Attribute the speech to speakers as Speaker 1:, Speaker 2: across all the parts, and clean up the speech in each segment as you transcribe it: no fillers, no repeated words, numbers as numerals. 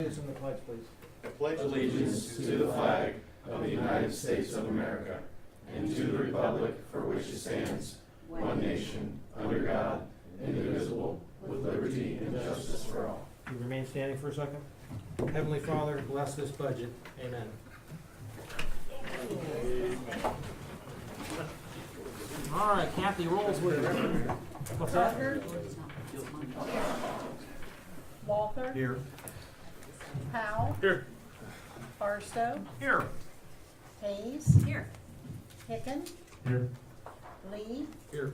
Speaker 1: In the pledge, please.
Speaker 2: I pledge allegiance to the flag of the United States of America and to the republic for which it stands, one nation, under God, indivisible, with liberty and justice for all.
Speaker 1: You remain standing for a second. Heavenly Father, bless this budget. Amen. All right, Kathy, rolls with it. What's that?
Speaker 3: Tucker. Walther.
Speaker 1: Here.
Speaker 3: Powell.
Speaker 1: Here.
Speaker 3: Barstow.
Speaker 1: Here.
Speaker 3: Hayes. Here. Hicken.
Speaker 1: Here.
Speaker 3: Lee.
Speaker 1: Here.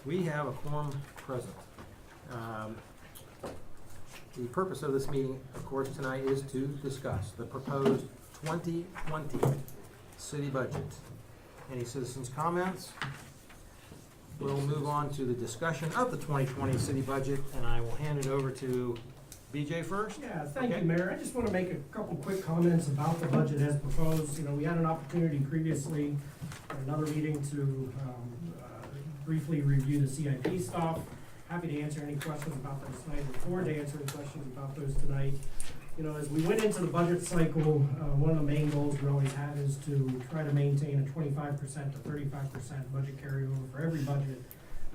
Speaker 1: We have a quorum present. The purpose of this meeting, of course, tonight is to discuss the proposed 2020 city budget. Any citizens' comments? We'll move on to the discussion of the 2020 city budget, and I will hand it over to BJ first.
Speaker 4: Yeah, thank
Speaker 1: Okay.
Speaker 4: you, Mayor. I just want to make a couple quick comments about the budget as proposed. You know, we had an opportunity previously at another meeting to briefly review the CIP stuff. Happy to answer any questions about those tonight. Look forward to answering questions about those tonight. You know, as we went into the budget cycle, one of the main goals we always had is to try to maintain a 25% to 35% budget carryover for every budget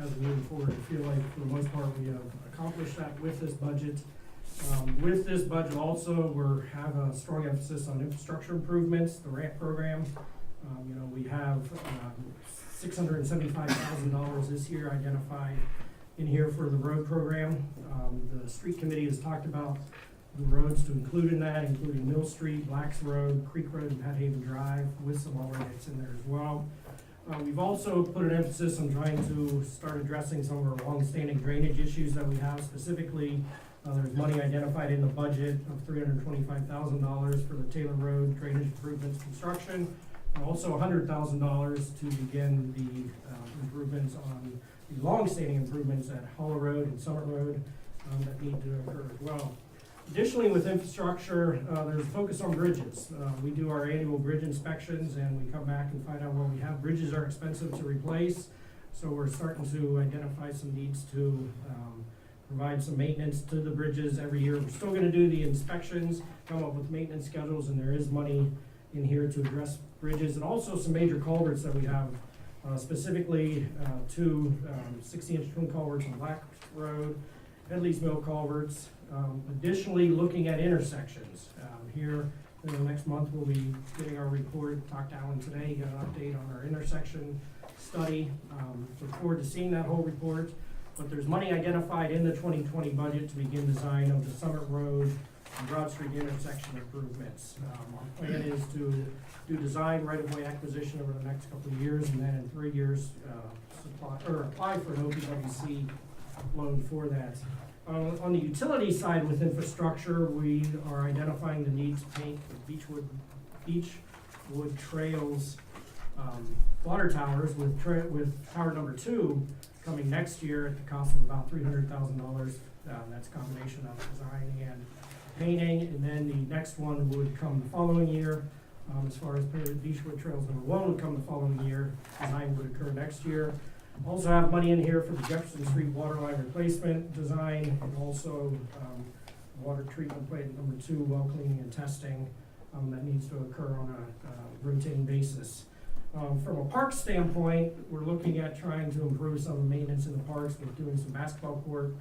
Speaker 4: as we move forward. I feel like for the most part we have accomplished that with this budget. With this budget also, we have a strong emphasis on infrastructure improvements, the RAMP program. You know, we have $675,000 this year identified in here for the road program. The street committee has talked about the roads to include in that, including Mill Street, Blacks Road, Creek Road, and Pat Haven Drive, with some alternatives in there as well. We've also put an emphasis on trying to start addressing some of our long-standing drainage issues that we have. Specifically, there's money identified in the budget of $325,000 for the Taylor Road drainage improvements construction, and also $100,000 to begin the improvements on the long-standing improvements at Hollow Road and Summit Road that need to occur as well. Additionally, with infrastructure, there's a focus on bridges. We do our annual bridge inspections and we come back and find out what we have. Bridges are expensive to replace, so we're starting to identify some needs to provide some maintenance to the bridges every year. We're still gonna do the inspections, come up with maintenance schedules, and there is money in here to address bridges and also some major culverts that we have, specifically two 60-inch twin culverts on Black Road, Headley's Mill culverts. Additionally, looking at intersections. Here in the next month, we'll be getting our report. Talked to Alan today, got an update on our intersection study. Look forward to seeing that whole report. But there's money identified in the 2020 budget to begin design of the Summit Road and Broad Street intersection improvements. Our plan is to do design right-of-way acquisition over the next couple of years, and then in 3 years, apply for an OPWC loan for that. On the utility side with infrastructure, we are identifying the need to paint the Beechwood Trails water towers with tower number 2 coming next year at the cost of about $300,000. That's a combination of design and painting, and then the next one would come the following year. As far as Beechwood Trails number 1 would come the following year, design would occur next year. Also have money in here for the Jefferson Street water line replacement design, and also water treatment plant number 2 well cleaning and testing that needs to occur on a rotating basis. From a park standpoint, we're looking at trying to improve some of the maintenance in the parks. We're doing some basketball court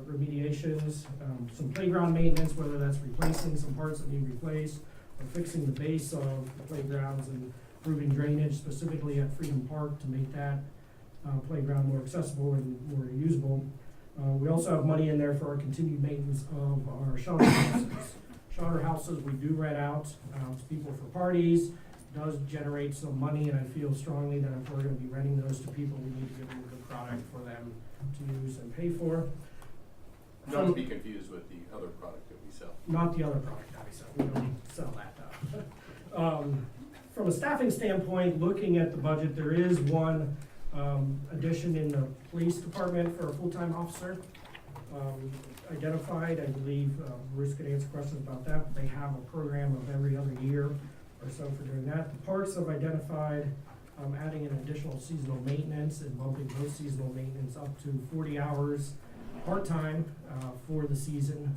Speaker 4: remediations, some playground maintenance, whether that's replacing some parts that need replaced, or fixing the base of the playgrounds and improving drainage, specifically at Freedom Park, to make that playground more accessible and more usable. We also have money in there for our continued maintenance of our shelter houses. Shelter houses we do rent out to people for parties. Does generate some money, and I feel strongly that if we're going to be renting those to people, we need to give them a good product for them to use and pay for.
Speaker 2: Not to be confused with the other product that we sell.
Speaker 4: Not the other product that we sell. We don't sell that. From a staffing standpoint, looking at the budget, there is one addition in the police department for a full-time officer. Identified, I believe, Bruce could answer questions about that, but they have a program of every other year or so for doing that. The parks have identified adding an additional seasonal maintenance and bumping those seasonal maintenance up to 40 hours part-time for the season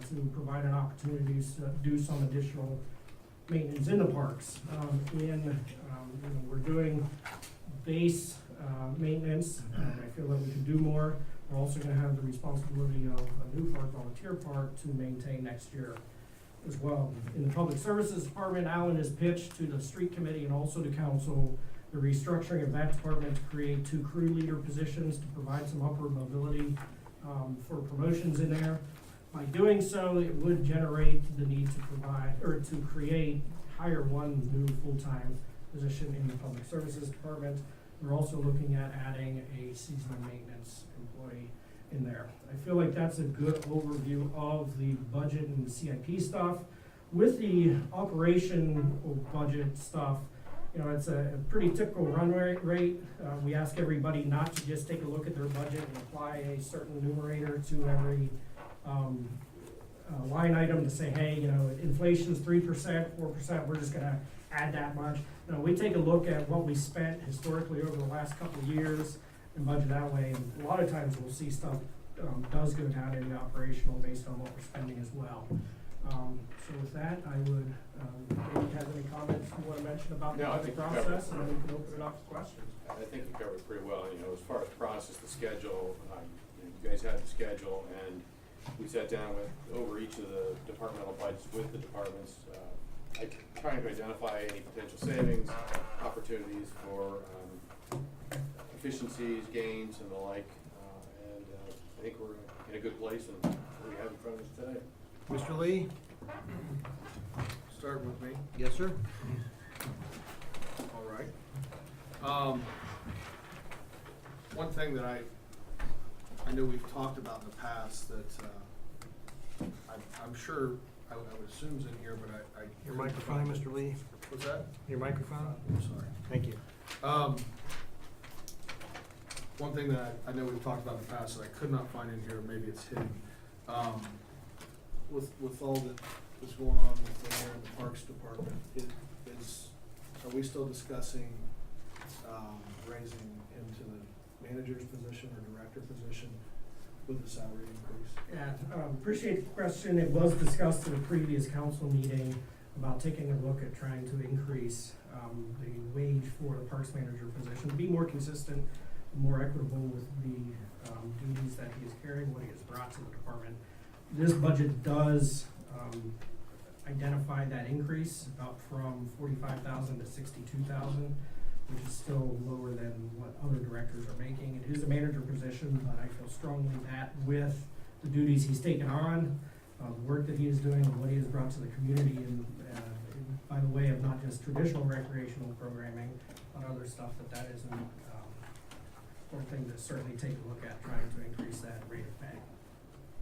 Speaker 4: to provide an opportunity to do some additional maintenance in the parks. We're doing base maintenance, and I feel that we can do more. We're also gonna have the responsibility of a new park, volunteer park, to maintain next year as well. In the Public Services Department, Alan has pitched to the street committee and also to council the restructuring of that department to create 2 crew leader positions to provide some upward mobility for promotions in there. By doing so, it would generate the need to provide, or to hire 1 new full-time position in the Public Services Department. We're also looking at adding a seasonal maintenance employee in there. I feel like that's a good overview of the budget and the CIP stuff. With the operation budget stuff, it's a pretty typical run rate. We ask everybody not to just take a look at their budget and apply a certain numerator to every line item to say, hey, inflation's 3%, 4%, we're just gonna add that much. No, we take a look at what we spent historically over the last couple of years and budget that way, and a lot of times we'll see stuff does go down in the operational based on what we're spending as well. So with that, I would, if you have any comments you want to mention about
Speaker 2: No, I
Speaker 4: the
Speaker 2: think you
Speaker 4: process, and
Speaker 2: covered it.
Speaker 4: then we can open it up to questions.
Speaker 2: I think you covered it pretty well. As far as process, the schedule, you guys had the schedule, and we sat down with over each of the departmental budgets with the departments, trying to identify any potential savings, opportunities for efficiencies, gains, and the like. And I think we're in a good place, and what we have in front of us today.
Speaker 1: Mr. Lee?
Speaker 5: Start with me.
Speaker 1: Yes, sir.
Speaker 5: All right. One thing that I know we've talked about in the past that I'm sure I would assume is in here, but I
Speaker 1: Your microphone, Mr. Lee?
Speaker 5: What's that?
Speaker 1: Your microphone?
Speaker 5: I'm sorry.
Speaker 1: Thank you.
Speaker 5: One thing that I know we've talked about in the past that I could not find in here, maybe it's hidden. With all that is going on with the Parks Department, are we still discussing raising him to the manager's position or director position with the salary increase?
Speaker 4: Yeah, appreciate the question. It was discussed at a previous council meeting about taking a look at trying to increase the wage for the parks manager position to be more consistent, more equitable with the duties that he is carrying, what he has brought to the department. This budget does identify that increase up from $45,000 to $62,000, which is still lower than what other directors are making. It is a manager position, but I feel strongly that with the duties he's taken on, the work that he is doing, and what he has brought to the community, and by the way of not just traditional recreational programming, but other stuff, that is an important thing to certainly take a look at, trying to increase that rate of pay.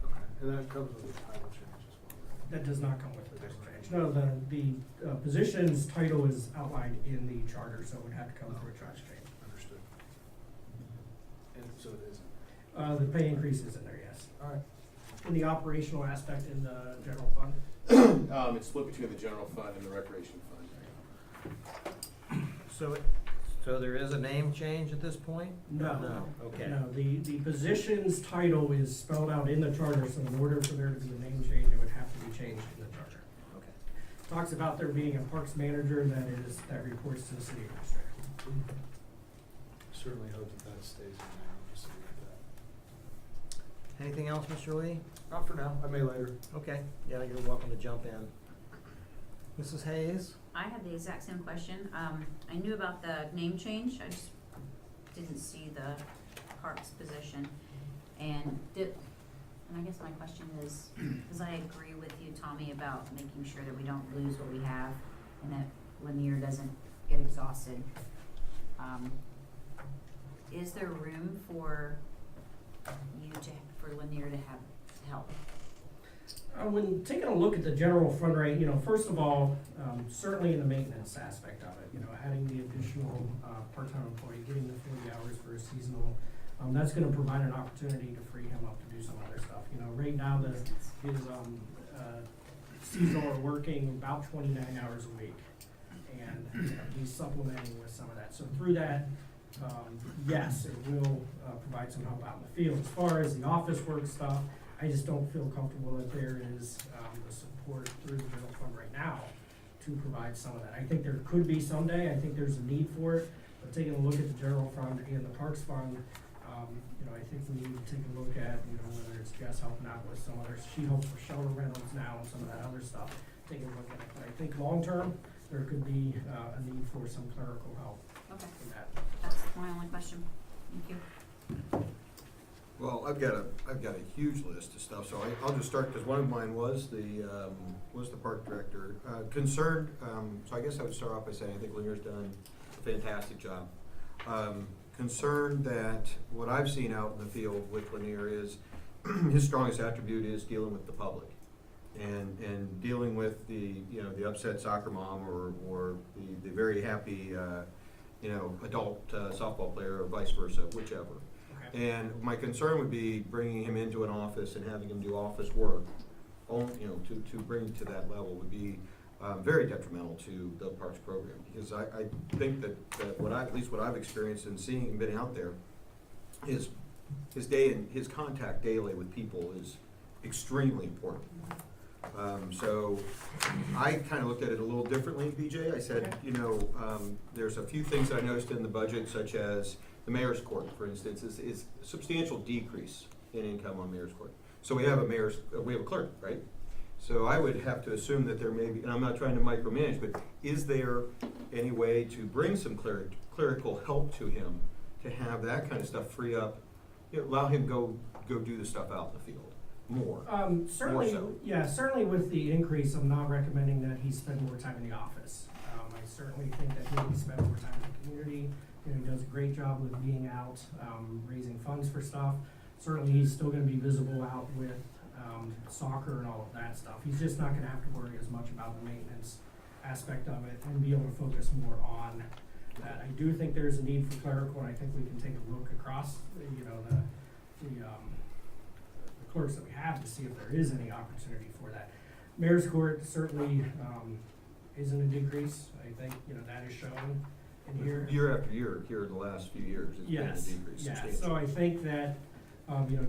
Speaker 5: Okay, and that comes with a title change as well, right?
Speaker 4: That does not come with the title change. No, the position's title is outlined in the charter, so it would have to come through a charge change.
Speaker 5: Understood. And so it isn't.
Speaker 4: The pay increase is in there, yes.
Speaker 5: All right.
Speaker 4: In the operational aspect in the general fund.
Speaker 2: It's split between the general fund and the recreation fund.
Speaker 1: So there is a name change at this point?
Speaker 4: No.
Speaker 1: Okay.
Speaker 4: No, the position's title is spelled out in the charter, so in order for there to be a name change, it would have to be changed in the charter.
Speaker 1: Okay.
Speaker 4: Talks about there being a parks manager that reports to the city administrator.
Speaker 5: Certainly hope that stays in there, just leave it at that.
Speaker 1: Anything else, Mr. Lee?
Speaker 5: Not for now, I may later.
Speaker 1: Okay, yeah, you're welcome to jump in. Mrs. Hayes?
Speaker 6: I had the exact same question. I knew about the name change, I just didn't see the parks position. And I guess my question is, because I agree with you, Tommy, about making sure that we don't lose what we have and that Lanier doesn't get exhausted. Is there room for Lanier to have help?
Speaker 4: When taking a look at the general fund rate, first of all, certainly in the maintenance aspect of it, adding the additional part-time employee, getting the 40 hours for a seasonal, that's gonna provide an opportunity to free him up to do some other stuff. Right now, his seasonal are working about 29 hours a week, and he's supplementing with some of that. So through that, yes, it will provide some help out in the field. As far as the office work stuff, I just don't feel comfortable that there is the support through the general fund right now to provide some of that. I think there could be someday, I think there's a need for it, but taking a look at the general fund and the parks fund, I think we need to take a look at, whether it's Jess helping out with some other, she helps with shelter rentals now and some of that other stuff, taking a look at it. But I think long-term, there could be a need for some clerical help
Speaker 6: Okay,
Speaker 4: in that.
Speaker 6: that's my only question. Thank you.
Speaker 7: Well, I've got a huge list of stuff, so I'll just start, because one of mine was the park director. Concerned, so I guess I would start off by saying I think Lanier's done a fantastic job. Concerned that what I've seen out in the field with Lanier is his strongest attribute is dealing with the public. And dealing with the upset soccer mom or the very happy adult softball player or vice versa, whichever.
Speaker 4: Okay.
Speaker 7: And my concern would be bringing him into an office and having him do office work, to bring to that level would be very detrimental to the parks program. Because I think that at least what I've experienced and seeing and been out there, his contact daily with people is extremely important. So I kind of looked at it a little differently, BJ. I said, there's a few things that I noticed in the budget, such as the mayor's court, for instance, is a substantial decrease in income on mayor's court. So we have a clerk, right? So I would have to assume that there may be, and I'm not trying to micromanage, but is there any way to bring some clerical help to him to have that kind of stuff free up, allow him go do the stuff out in the field more?
Speaker 4: Certainly,
Speaker 7: More so.
Speaker 4: yeah, certainly with the increase, I'm not recommending that he spend more time in the office. I certainly think that he needs to spend more time in the community. He does a great job with being out, raising funds for stuff. Certainly, he's still gonna be visible out with soccer and all of that stuff. He's just not gonna have to worry as much about the maintenance aspect of it and be able to focus more on that. I do think there's a need for clerical, and I think we can take a look across, the clerks that we have to see if there is any opportunity for that. Mayor's Court certainly isn't a decrease. I think, that is shown in here.
Speaker 7: Year after year, here in the last few years, it's been a
Speaker 4: Yes,
Speaker 7: decrease.
Speaker 4: yeah,
Speaker 7: Substantial.
Speaker 4: so I think that,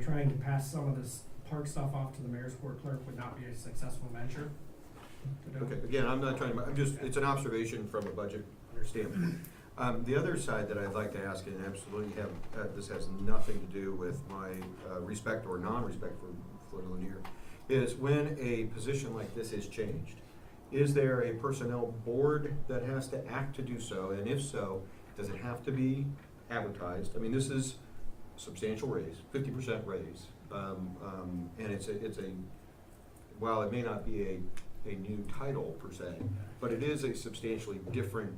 Speaker 4: trying to pass some of this park stuff off to the mayor's court clerk would not be a successful venture. to do.
Speaker 7: Okay, again, I'm not trying to, it's an observation from a budget standpoint. The other side that I'd like to ask, and absolutely this has nothing to do with my respect or non-respect for Lanier, is when a position like this is changed, is there a personnel board that has to act to do so? And if so, does it have to be advertised? I mean, this is a substantial raise, 50% raise. And it's a, while it may not be a new title per se, but it is a substantially different,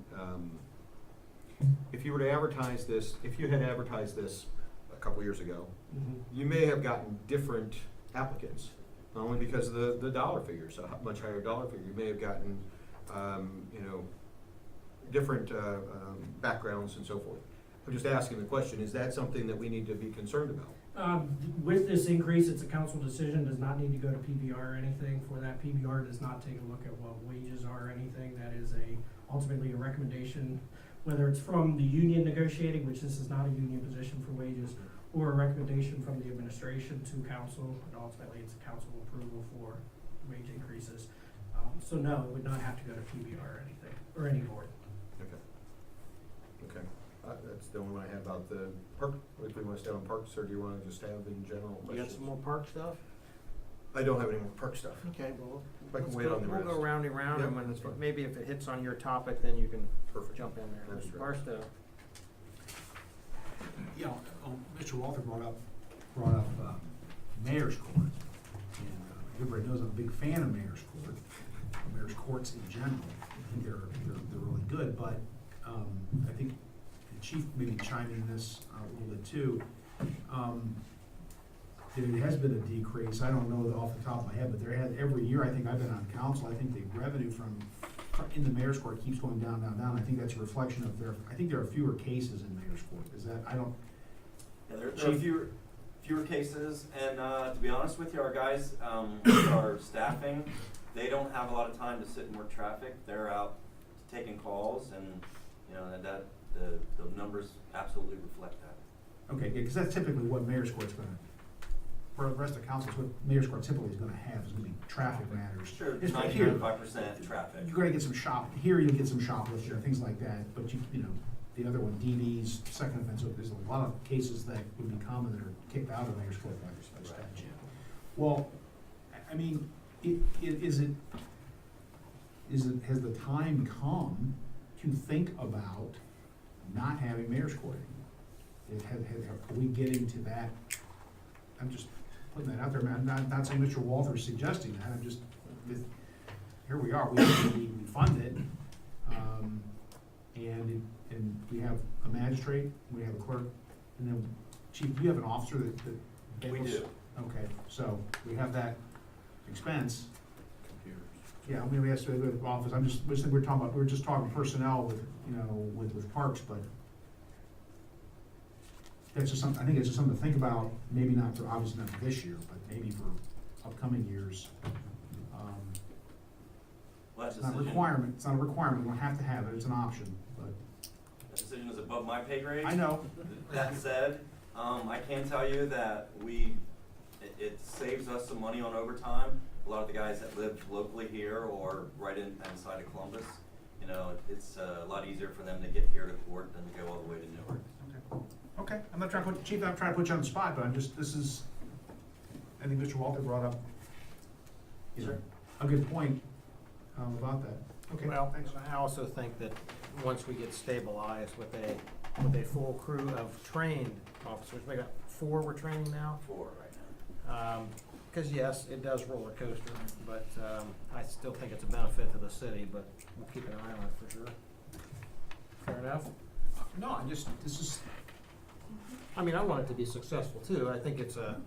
Speaker 7: if you were to advertise this, if you had advertised this a couple years ago,
Speaker 4: Mhm.
Speaker 7: you may have gotten different applicants, not only because of the dollar figures, a much higher dollar figure. You may have gotten, different backgrounds and so forth. I'm just asking the question, is that something that we need to be concerned about?
Speaker 4: With this increase, it's a council decision, does not need to go to PBR or anything for that. PBR does not take a look at what wages are or anything. That is ultimately a recommendation, whether it's from the union negotiating, which this is not a union position for wages, or a recommendation from the administration to council, and ultimately it's a council approval for wage increases. So no, it would not have to go to PBR or anything, or any board.
Speaker 7: Okay. That's the only one I have about the park. If we want to stay on parks, or do you want to just have in general
Speaker 1: You
Speaker 7: questions?
Speaker 1: got some more park stuff?
Speaker 7: I don't have any more park stuff.
Speaker 1: Okay, well,
Speaker 7: I can
Speaker 1: let's
Speaker 7: wait
Speaker 1: go,
Speaker 7: on the
Speaker 1: we'll go
Speaker 7: rest.
Speaker 1: round and round,
Speaker 7: Yeah,
Speaker 1: and when,
Speaker 7: that's fine.
Speaker 1: maybe if it hits on your topic, then you can
Speaker 7: Perfect.
Speaker 1: jump in there.
Speaker 7: That's
Speaker 1: Mr.
Speaker 7: great.
Speaker 1: Barstow.
Speaker 8: Mr. Walter brought up Mayor's Court, and everybody knows I'm a big fan of Mayor's Court, Mayor's Courts in general. I think they're really good, but I think the chief maybe chimed in this a little bit too. There has been a decrease, I don't know off the top of my head, but every year I think I've been on council, I think the revenue in the Mayor's Court keeps going down, down, down. I think that's a reflection of I think there are fewer cases in Mayor's Court. Is that,
Speaker 9: Yeah, there are fewer cases, and to be honest with you, our guys, with our staffing, they don't have a lot of time to sit and work traffic. They're out taking calls, and the numbers absolutely reflect that.
Speaker 8: Okay, because that's typically what mayor's court's gonna, for the rest of councils, what mayor's court typically is gonna have, is gonna be traffic matters.
Speaker 9: Sure,
Speaker 8: It's right here.
Speaker 9: 95% traffic.
Speaker 8: You're gonna get some here you'll get some shoplifting and things like that, but you know, the other one, DVs, second offense, so there's a lot of cases that would be common that are kicked out of mayor's court by statute. Well, I mean, has the time come to think about not having mayor's court anymore? Are we getting to that? I'm just putting that out there, man. Not saying Mr. Walther's suggesting that. I'm just, here we are. We fund it, and we have a magistrate, we have a clerk, and then chief. Do you have an officer that?
Speaker 9: We do.
Speaker 8: Okay, so we have that expense. Yeah, I mean, we have to go to the office. We're just talking personnel with, you know, with parks, but that's just something, I think it's just something to think about, maybe not for, obviously not for this year, but maybe for upcoming years.
Speaker 9: Well, that
Speaker 8: It's not a
Speaker 9: decision-
Speaker 8: requirement, it's not a requirement, we don't have to have it, it's an option, but,
Speaker 9: That decision is above my pay grade.
Speaker 8: I know.
Speaker 9: That said, I can tell you that it saves us some money on overtime. A lot of the guys that live locally here or right inside of Columbus, you know, it's a lot easier for them to get here to court than to go all the way to Newark.
Speaker 8: Okay, I'm not trying to Chief, I'm trying to put you on the spot, but I think Mr. Walter brought up, you know,
Speaker 9: Sure.
Speaker 8: a good point, about that. Okay,
Speaker 1: Well,
Speaker 8: thanks.
Speaker 1: I also think that once we get stabilized with a full crew of trained officers, we got 4 we're training now.
Speaker 9: 4 right now.
Speaker 1: Because yes, it does roller coaster, but I still think it's a benefit to the city, but we'll keep an eye on it for sure. Fair enough?
Speaker 8: No, this is,
Speaker 1: I mean, I want it to be successful too. I think it's a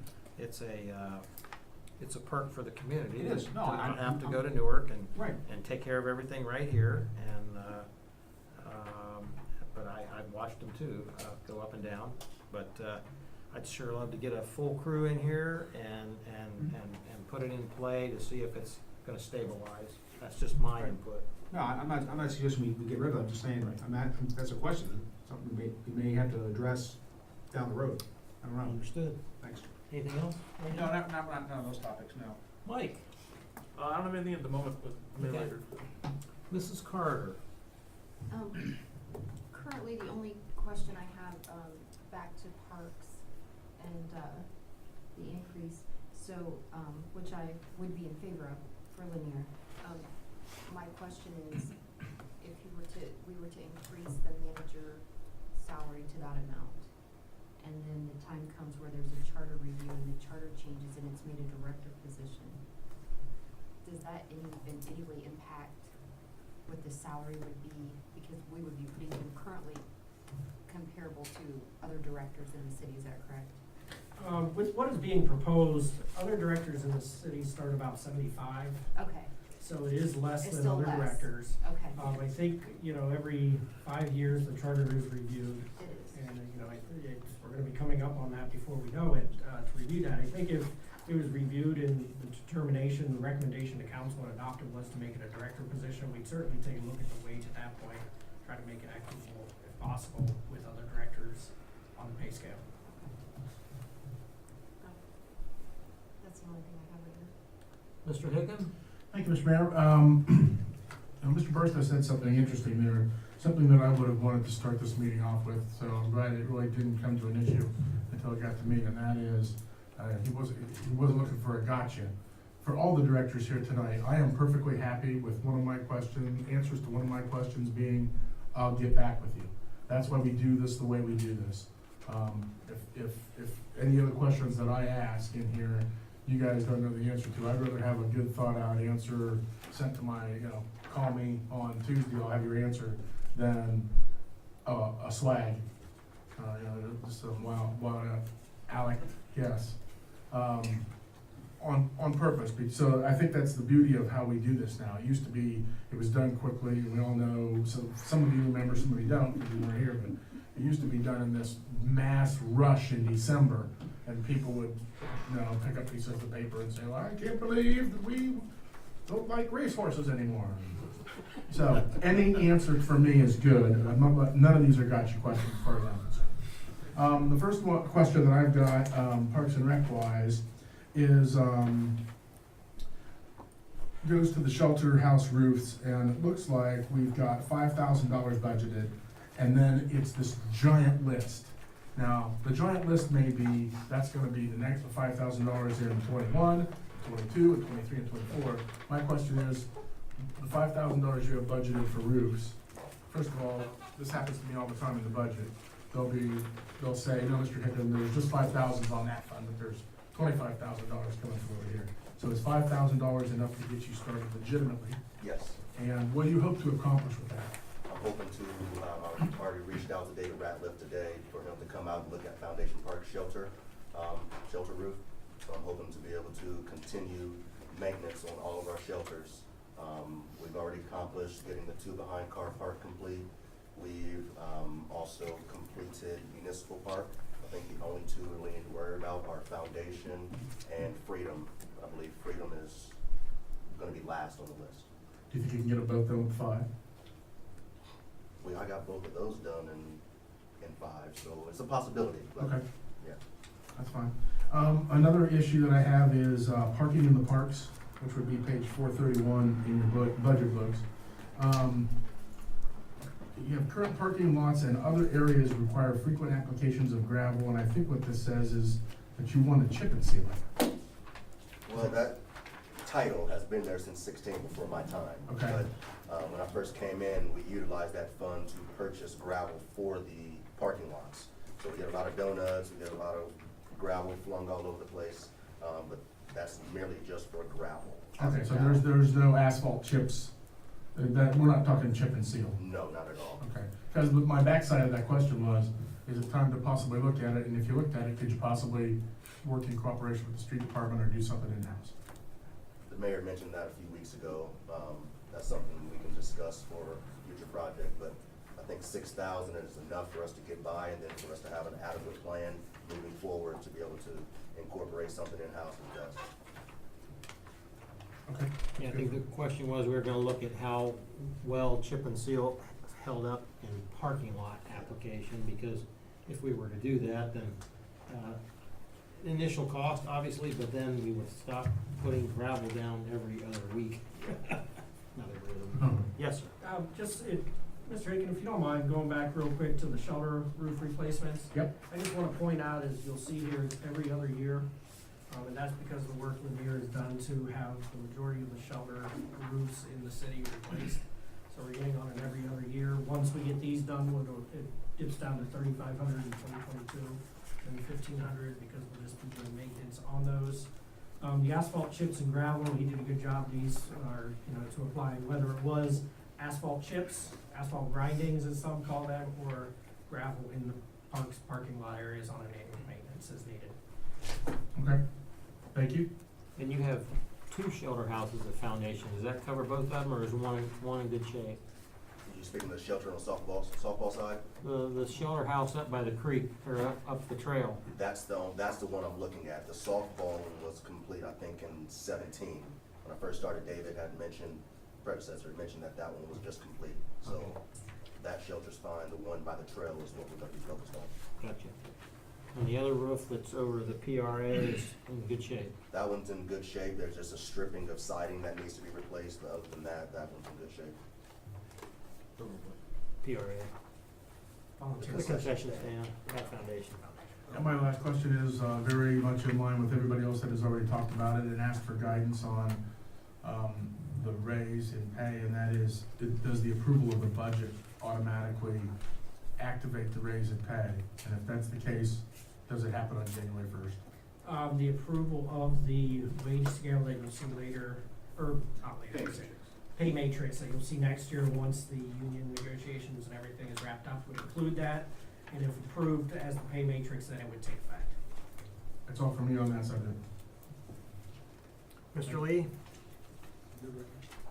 Speaker 1: perk for the community.
Speaker 8: It is.
Speaker 1: to
Speaker 8: No,
Speaker 1: not
Speaker 8: I-
Speaker 1: have to go to Newark
Speaker 8: right.
Speaker 1: and take care of everything right here. And but I've watched them too go up and down. But I'd sure love to get a full crew in here and put it in play to see if it's going to stabilize. That's just my
Speaker 8: Right.
Speaker 1: input.
Speaker 8: No, I'm not suggesting we get rid of it, I'm just saying, that's a question, something we may have to address down the road. I don't know.
Speaker 1: Understood.
Speaker 8: Thanks.
Speaker 1: Anything else?
Speaker 8: No, not those topics, no.
Speaker 1: Mike.
Speaker 5: I don't have anything at the moment, but maybe
Speaker 1: Okay.
Speaker 5: later.
Speaker 1: Mrs. Carter.
Speaker 10: Currently, the only question I have, back to parks and, the increase, so, which I would be in favor of for linear. My question is, if we were to increase the manager salary to that amount, and then the time comes where there's a charter review and the charter changes and it's made a director position, does that in any way impact what the salary would be? Because we would be putting them currently comparable to other directors in the city, is that correct?
Speaker 4: With what is being proposed, other directors in the city start about 75,
Speaker 10: Okay,
Speaker 4: so it is less
Speaker 10: It's
Speaker 4: than
Speaker 10: still
Speaker 4: other
Speaker 10: less.
Speaker 4: directors.
Speaker 10: okay,
Speaker 4: I think, you know, every 5 years, the charter is reviewed,
Speaker 10: it is.
Speaker 4: and, you know, we're gonna be coming up on that before we know it, to review that. I think if it was reviewed and the determination, the recommendation to council and adopted was to make it a director position, we'd certainly take a look at the wage at that point, try to make it equitable if possible with other directors on the pay scale.
Speaker 10: That's the only thing I have right now.
Speaker 1: Mr. Hicken?
Speaker 11: Thank you, Mr. Mayor. Mr. Bertha said something interesting there, something that I would have wanted to start this meeting off with, so I'm glad it really didn't come to an issue until it got to me, and that is, he wasn't looking for a gotcha. For all the directors here tonight, I am perfectly happy with answers to one of my questions being, I'll get back with you. That's why we do this the way we do this. If any other questions that I ask in here, you guys don't know the answer to, I'd rather have a good thought out answer sent to my, call me on Tuesday, I'll have your answer, than a swag. Just a wild Alec guess. On purpose. So I think that's the beauty of how we do this now. It used to be, it was done quickly, we all know, so some of you remember, some of you don't, because you weren't here, but it used to be done in this mass rush in December, and people would, pick up pieces of paper and say, well, I can't believe that we don't like racehorses anymore. So, any answer from me is good. None of these are gotcha questions as far as I'm concerned. The first question that I've got, Parks and Rec wise, is, goes to the shelter house roofs, and it looks like we've got $5,000 budgeted, and then it's this giant list. Now, the giant list may be, that's gonna be the next $5,000 in 21, 22, and 23, and 24. My question is, the $5,000 you have budgeted for roofs, first of all, this happens to me all the time in the budget. They'll say, no, Mr. Hickman, there's just 5,000 on that fund, but there's $25,000 coming from over here. So is $5,000 enough to get you started legitimately?
Speaker 12: Yes,
Speaker 11: And what do you hope to accomplish with that?
Speaker 12: I'm hoping to, I've already reached out to David Ratliff today for him to come out and look at Foundation Park shelter roof. So I'm hoping to be able to continue maintenance on all of our shelters. We've already accomplished getting the 2 behind Car Park complete. We've also completed Municipal Park. I think the only 2 we need to worry about are Foundation and Freedom. I believe Freedom is gonna be last on the list.
Speaker 11: Do you think you can get them both done with 5?
Speaker 12: I got both of those done in 5, so it's a possibility. But
Speaker 11: Okay.
Speaker 12: Yeah.
Speaker 11: That's fine. Another issue that I have is parking in the parks, which would be page 431 in your budget books. You have current parking lots and other areas require frequent applications of gravel, and I think what this says is that you want to chip and seal it.
Speaker 12: Well, that title has been there since 16 before my time.
Speaker 11: Okay.
Speaker 12: But when I first came in, we utilized that fund to purchase gravel for the parking lots. So we get a lot of donuts, we get a lot of gravel flung all over the place, but that's merely just for gravel.
Speaker 11: Okay, so there's no asphalt chips, that, we're not talking chip and seal?
Speaker 12: No, not at all.
Speaker 11: Okay, because my backside of that question was, is it time to possibly look at it, and if you looked at it, could you possibly work in cooperation with the street department or do something in-house?
Speaker 12: The mayor mentioned that a few weeks ago. That's something we can discuss for a future project, but I think 6,000 is enough for us to get by, and then for us to have an adequate plan moving forward to be able to incorporate something in-house is best.
Speaker 11: Okay.
Speaker 1: Yeah, I think the question was, we were gonna look at how well chip and seal held up in parking lot application, because if we were to do that, then, initial cost, obviously, but then we would stop putting gravel down every other week. Not every other week. Yes, sir.
Speaker 4: Mr. Aiken, if you don't mind, going back real quick to the shelter roof replacements.
Speaker 11: Yep.
Speaker 4: I just wanna point out, as you'll see here, it's every other year. And that's because the work Lanier has done to have the majority of the shelter roofs in the city replaced. So we're getting on it every other year. Once we get these done, it dips down to 3,500 in 2022, and 1,500 because we'll just be doing maintenance on those. The asphalt chips and gravel, he did a good job. These are, to apply, whether it was asphalt chips, asphalt grindings as some call them, or gravel in the parking lot areas on an annual maintenance as needed.
Speaker 11: Okay, thank you.
Speaker 1: And you have 2 shelter houses at Foundation. Does that cover both of them, or is one in good shape?
Speaker 12: You speaking of the shelter on the softball side?
Speaker 1: The shelter house up by the creek, or up the trail.
Speaker 12: That's the one I'm looking at. The softball was complete, I think, in 17. When I first started, David had mentioned, predecessor had mentioned that one was just complete. So
Speaker 1: Okay.
Speaker 12: that shelter's fine. The one by the trail is what we're gonna be focused on.
Speaker 1: Gotcha. And the other roof that's over the PRA is in good shape.
Speaker 12: That one's in good shape. There's just a stripping of siding that needs to be replaced, but other than that, that one's in good shape.
Speaker 1: PRA. The concession stand at Foundation.
Speaker 11: And my last question is very much in line with everybody else that has already talked about it and asked for guidance on the raise in pay, and that is, does the approval of the budget automatically activate the raise in pay? And if that's the case, does it happen on January 1st?
Speaker 4: The approval of the wage scale that you'll see later, or not later, pay matrix that you'll see next year once the union negotiations and everything is wrapped up would include that. And if approved as the pay matrix, then it would take effect.
Speaker 11: That's all from me on that subject.
Speaker 1: Mr. Lee?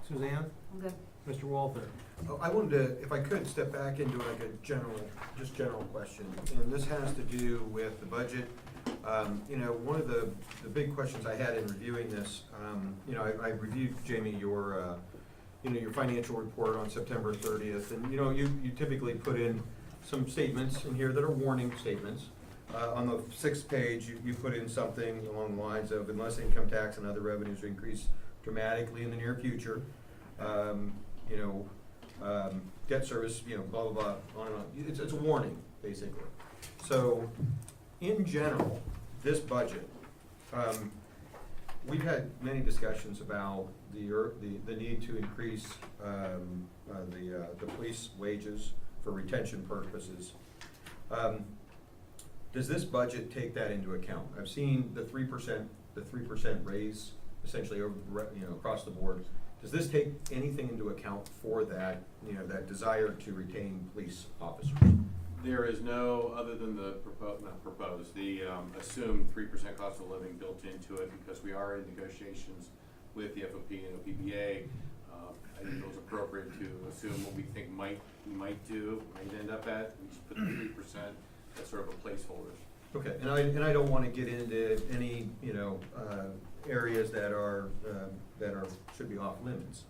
Speaker 1: Suzanne?
Speaker 6: I'm good.
Speaker 1: Mr. Walther?
Speaker 7: Oh, I wanted to, if I could, step back into like a general question, and this has to do with the budget. One of the big questions I had in reviewing this, I reviewed, Jamie, your you know, your financial report on September 30th, and, you know, you typically put in some statements in here that are warning statements. On the 6th page, you put in something along the lines of, unless income tax and other revenues increase dramatically in the near future, you know, debt service, you know, blah, blah, blah, on and on. It's a warning, basically. So, in general, this budget, we've had many discussions about the need to increase the police wages for retention purposes. Does this budget take that into account? I've seen the 3% raise essentially over, you know, across the board. Does this take anything into account for that, you know, that desire to retain police officers?
Speaker 2: There is no, other than the assumed 3% cost of living built into it, because we are in negotiations with the FOP and OPBA. I think it was appropriate to assume what we think we might end up at. We just put the 3% as sort of a placeholder.
Speaker 7: Okay, and I don't want to get into any, you know, areas that should be off limits.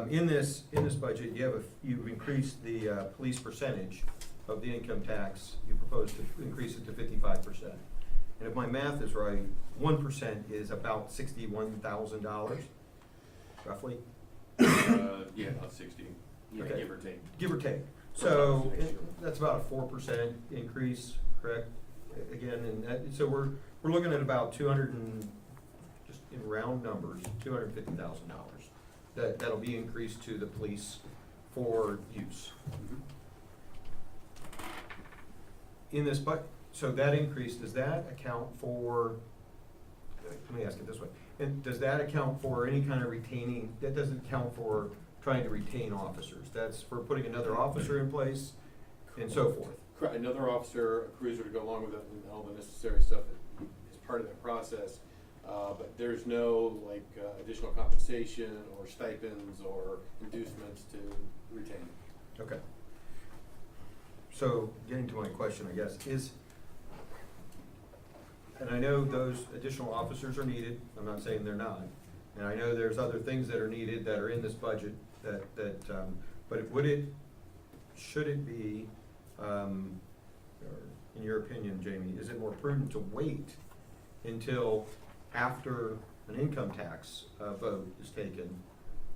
Speaker 7: In this budget, you've increased the police percentage of the income tax. You propose to increase it to 55%. And if my math is right, 1% is about $61,000, roughly.
Speaker 2: Yeah, about 60. Yeah,
Speaker 7: Okay.
Speaker 2: give or take.
Speaker 7: Give or take. So that's about a 4% increase, correct? Again, and so we're looking at about just in round numbers, $250,000. That'll be increased to the police for use. In this so that increase, does that account for, let me ask it this way, and does that account for any kind of retaining, that doesn't account for trying to retain officers? That's for putting another officer in place and so forth?
Speaker 2: Correct. Another officer, a cruiser to go along with it, and all the necessary stuff that is part of that process. But there's no additional compensation or stipends or inducements to retain.
Speaker 7: Okay. So getting to my question, I guess, and I know those additional officers are needed, I'm not saying they're not. And I know there's other things that are needed that are in this budget but should it be, or in your opinion, Jamie, is it more prudent to wait until after an income tax vote is taken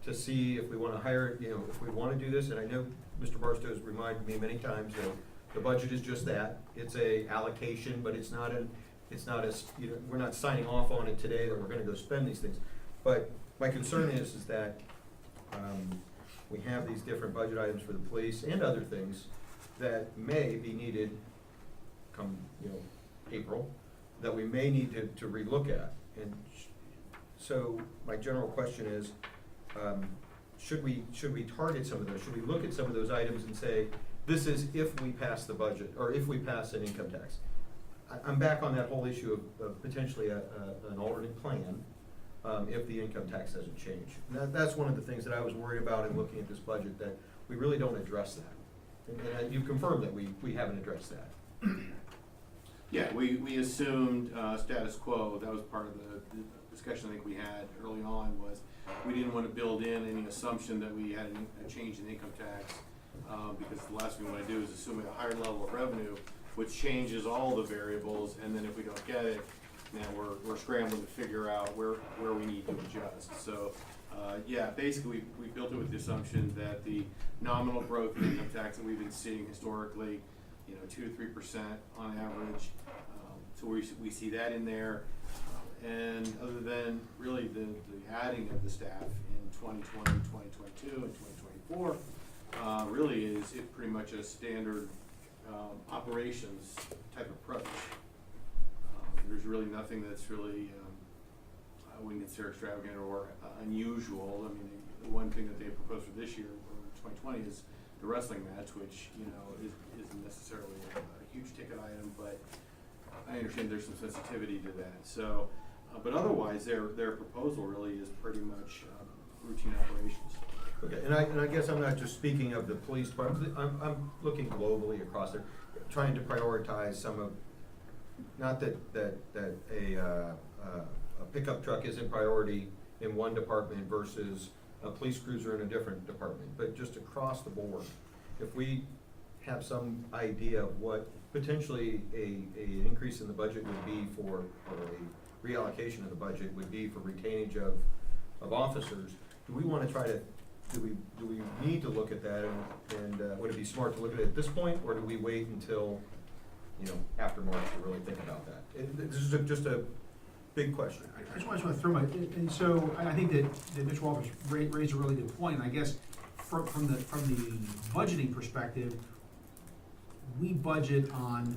Speaker 7: to see if we want to hire, you know, if we want to do this? And I know Mr. Barstow has reminded me many times that the budget is just that. It's a allocation, but it's not you know, we're not signing off on it today that we're going to go spend these things. But my concern is that we have these different budget items for the police and other things that may be needed come, you know, April, that we may need to relook at. And so my general question is, should we target some of those? Should we look at some of those items and say, this is if we pass the budget, or if we pass an income tax? I'm back on that whole issue of potentially an alternate plan if the income tax doesn't change. And that's one of the things that I was worried about in looking at this budget, that we really don't address that. And you confirmed that we haven't addressed that.
Speaker 2: Yeah, we assumed status quo. That was part of the discussion I think we had early on, was we didn't want to build in any assumption that we had a change in income tax, because the last thing we want to do is assume a higher level of revenue, which changes all the variables, and then if we don't get it, now we're scrambling to figure out where we need to adjust. So, yeah, basically we built it with the assumption that the nominal growth in income tax that we've been seeing historically, you know, 2 to 3% on average. So we see that in there, and other than really the adding of the staff in 2020, 2022, and 2024, really is it pretty much a standard operations type approach. There's really nothing that's really I wouldn't consider extravagant or unusual. I mean, the one thing that they proposed for this year, or 2020, is the wrestling match, which, you know, isn't necessarily a huge ticket item, but I understand there's some sensitivity to that. So, but otherwise, their proposal really is pretty much routine operations.
Speaker 7: Okay, and I guess I'm not just speaking of the police department. I'm looking globally across there, trying to prioritize some of, not that a pickup truck isn't priority in one department versus a police cruiser in a different department, but just across the board, if we have some idea of what potentially an increase in the budget would be for, or a reallocation of the budget would be for retainage of officers, do we wanna try to, do we need to look at that, and would it be smart to look at it at this point, or do we wait until, after March to really think about that? This is just a big question.
Speaker 8: I just want to throw my, and so I think that Mr. Walters raised a really good point, and I guess from the budgeting perspective, we budget on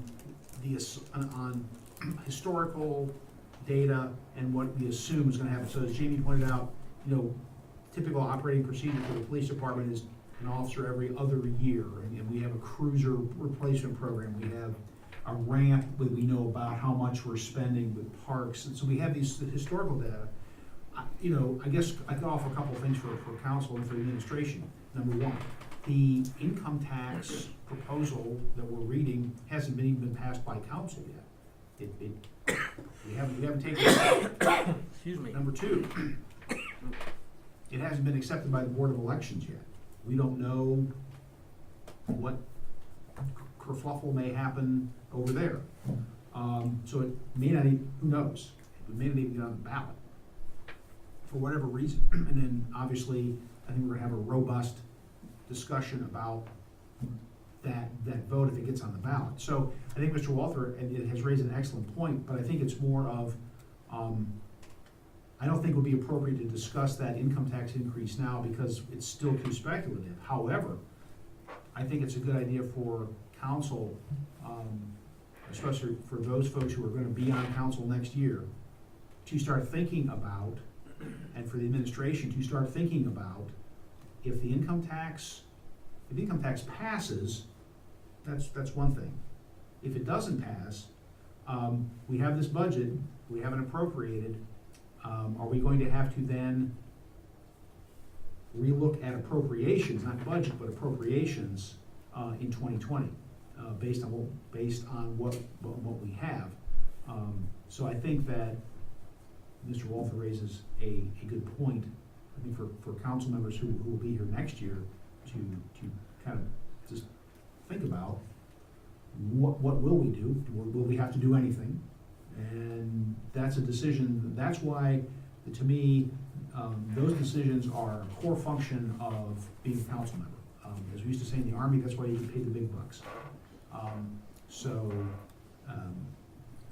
Speaker 8: on historical data and what we assume is gonna happen. So as Jamie pointed out, typical operating procedure for the police department is an officer every other year, and we have a cruiser replacement program. We have a ramp where we know about how much we're spending with parks, and so we have these historical data. I guess I could offer a couple of things for council and for the administration. Number one, the income tax proposal that we're reading hasn't even been passed by council yet. We haven't taken it.
Speaker 1: Excuse me.
Speaker 8: Number two, it hasn't been accepted by the Board of Elections yet. We don't know what kerfluffle may happen over there. So it may not even, who knows? It may not even get on the ballot for whatever reason. And then obviously, I think we're gonna have a robust discussion about that vote if it gets on the ballot. So I think Mr. Walther has raised an excellent point, but I think it's more of, I don't think it would be appropriate to discuss that income tax increase now because it's still too speculative. However, I think it's a good idea for council, especially for those folks who are gonna be on council next year, to start thinking about, and for the administration to start thinking about, if the income tax passes, that's one thing. If it doesn't pass, we have this budget, we haven't appropriated, are we going to have to then relook at appropriations, not budget, but appropriations, in 2020, based on what we have? So I think that Mr. Walther raises a good point, I think for council members who will be here next year to kind of just think about what will we do? Will we have to do anything? And that's a decision, that's why, to me, those decisions are a core function of being a council member. As we used to say in the Army, that's why you get paid the big bucks.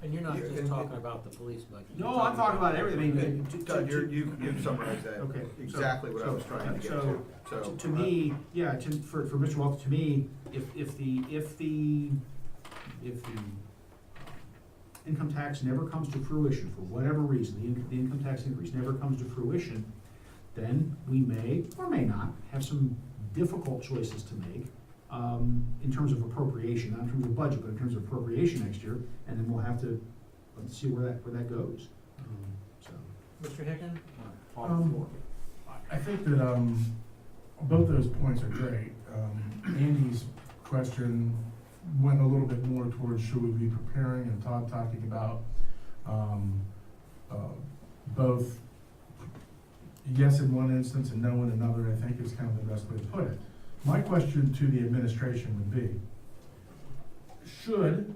Speaker 1: And you're not just talking about the police budget.
Speaker 8: No, I'm talking about everything.
Speaker 7: Todd, you summarized that
Speaker 8: Okay,
Speaker 7: exactly what I was trying to get to. So
Speaker 8: To me, yeah, for Mr. Walther, to me, if the income tax never comes to fruition, for whatever reason, the income tax increase never comes to fruition, then we may or may not have some difficult choices to make, in terms of appropriation, not in terms of budget, but in terms of appropriation next year, and then we'll have to, let's see where that goes. So.
Speaker 1: Mr. Hicken?
Speaker 11: I think that, both those points are great. Andy's question went a little bit more towards should we be preparing, and Todd talking about, both yes in one instance and no in another, I think is kind of the best way to put it. My question to the administration would be, should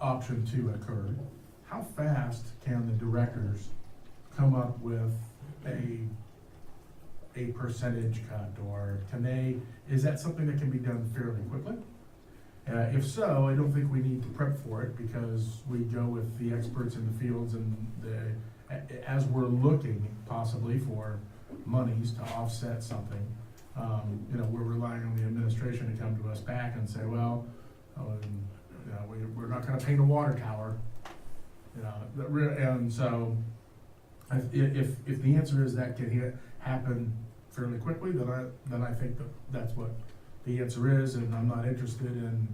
Speaker 11: option 2 occur, how fast can the directors come up with a percentage cut, or is that something that can be done fairly quickly? If so, I don't think we need to prep for it because we go with the experts in the fields and as we're looking possibly for monies to offset something, we're relying on the administration to come to us back and say, well, we're not gonna paint a water tower, and so if the answer is that can happen fairly quickly, then I think that's what the answer is, and I'm not interested in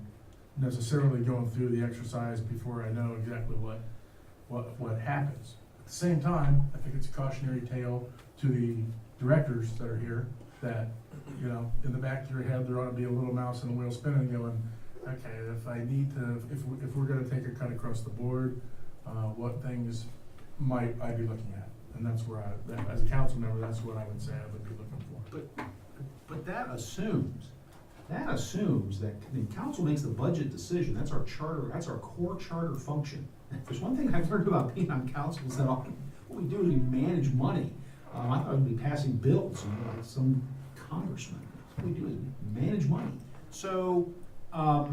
Speaker 11: necessarily going through the exercise before I know exactly what happens. At the same time, I think it's a cautionary tale to the directors that are here that, in the back of your head, there ought to be a little mouse in the wheel spinning going, okay, if we're gonna take a cut across the board, what things might I be looking at? And that's where as a council member, that's what I would say I would be looking for.
Speaker 8: But that assumes that the council makes the budget decision. That's our charter, that's our core charter function. If there's one thing I've learned about being on council is that what we do is we manage money. I thought we'd be passing bills, like some congressman. What we do is manage money. So, I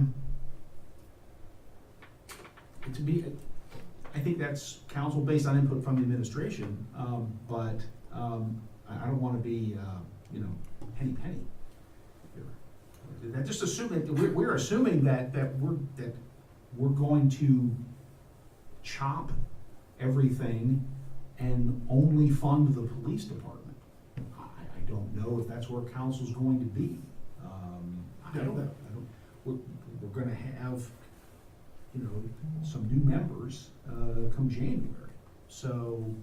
Speaker 8: think that's council based on input from the administration, but I don't want to be, penny here. That just assume that we're assuming that we're going to chop everything and only fund the police department. I don't know if that's where council's going to be. We're gonna have, some new members, come January. So,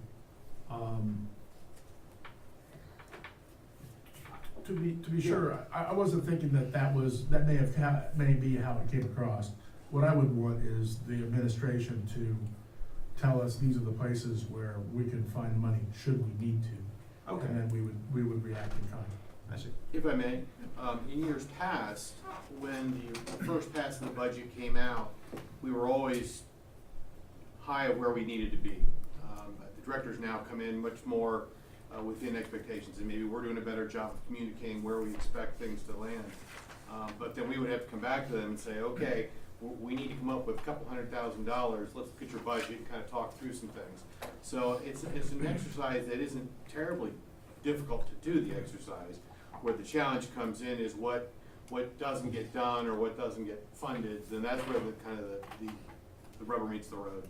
Speaker 11: To be sure, I wasn't thinking that may be how it came across. What I would want is the administration to tell us these are the places where we can find money should we need to.
Speaker 8: Okay.
Speaker 11: And then we would react in kind.
Speaker 8: I see.
Speaker 13: If I may, in years past, when the first pass of the budget came out, we were always high of where we needed to be. The directors now come in much more within expectations, and maybe we're doing a better job of communicating where we expect things to land. But then we would have to come back to them and say, okay, we need to come up with a couple $100,000, let's look at your budget and kind of talk through some things. So it's an exercise that isn't terribly difficult to do, the exercise. Where the challenge comes in is what doesn't get done or what doesn't get funded, then that's where the rubber meets the road.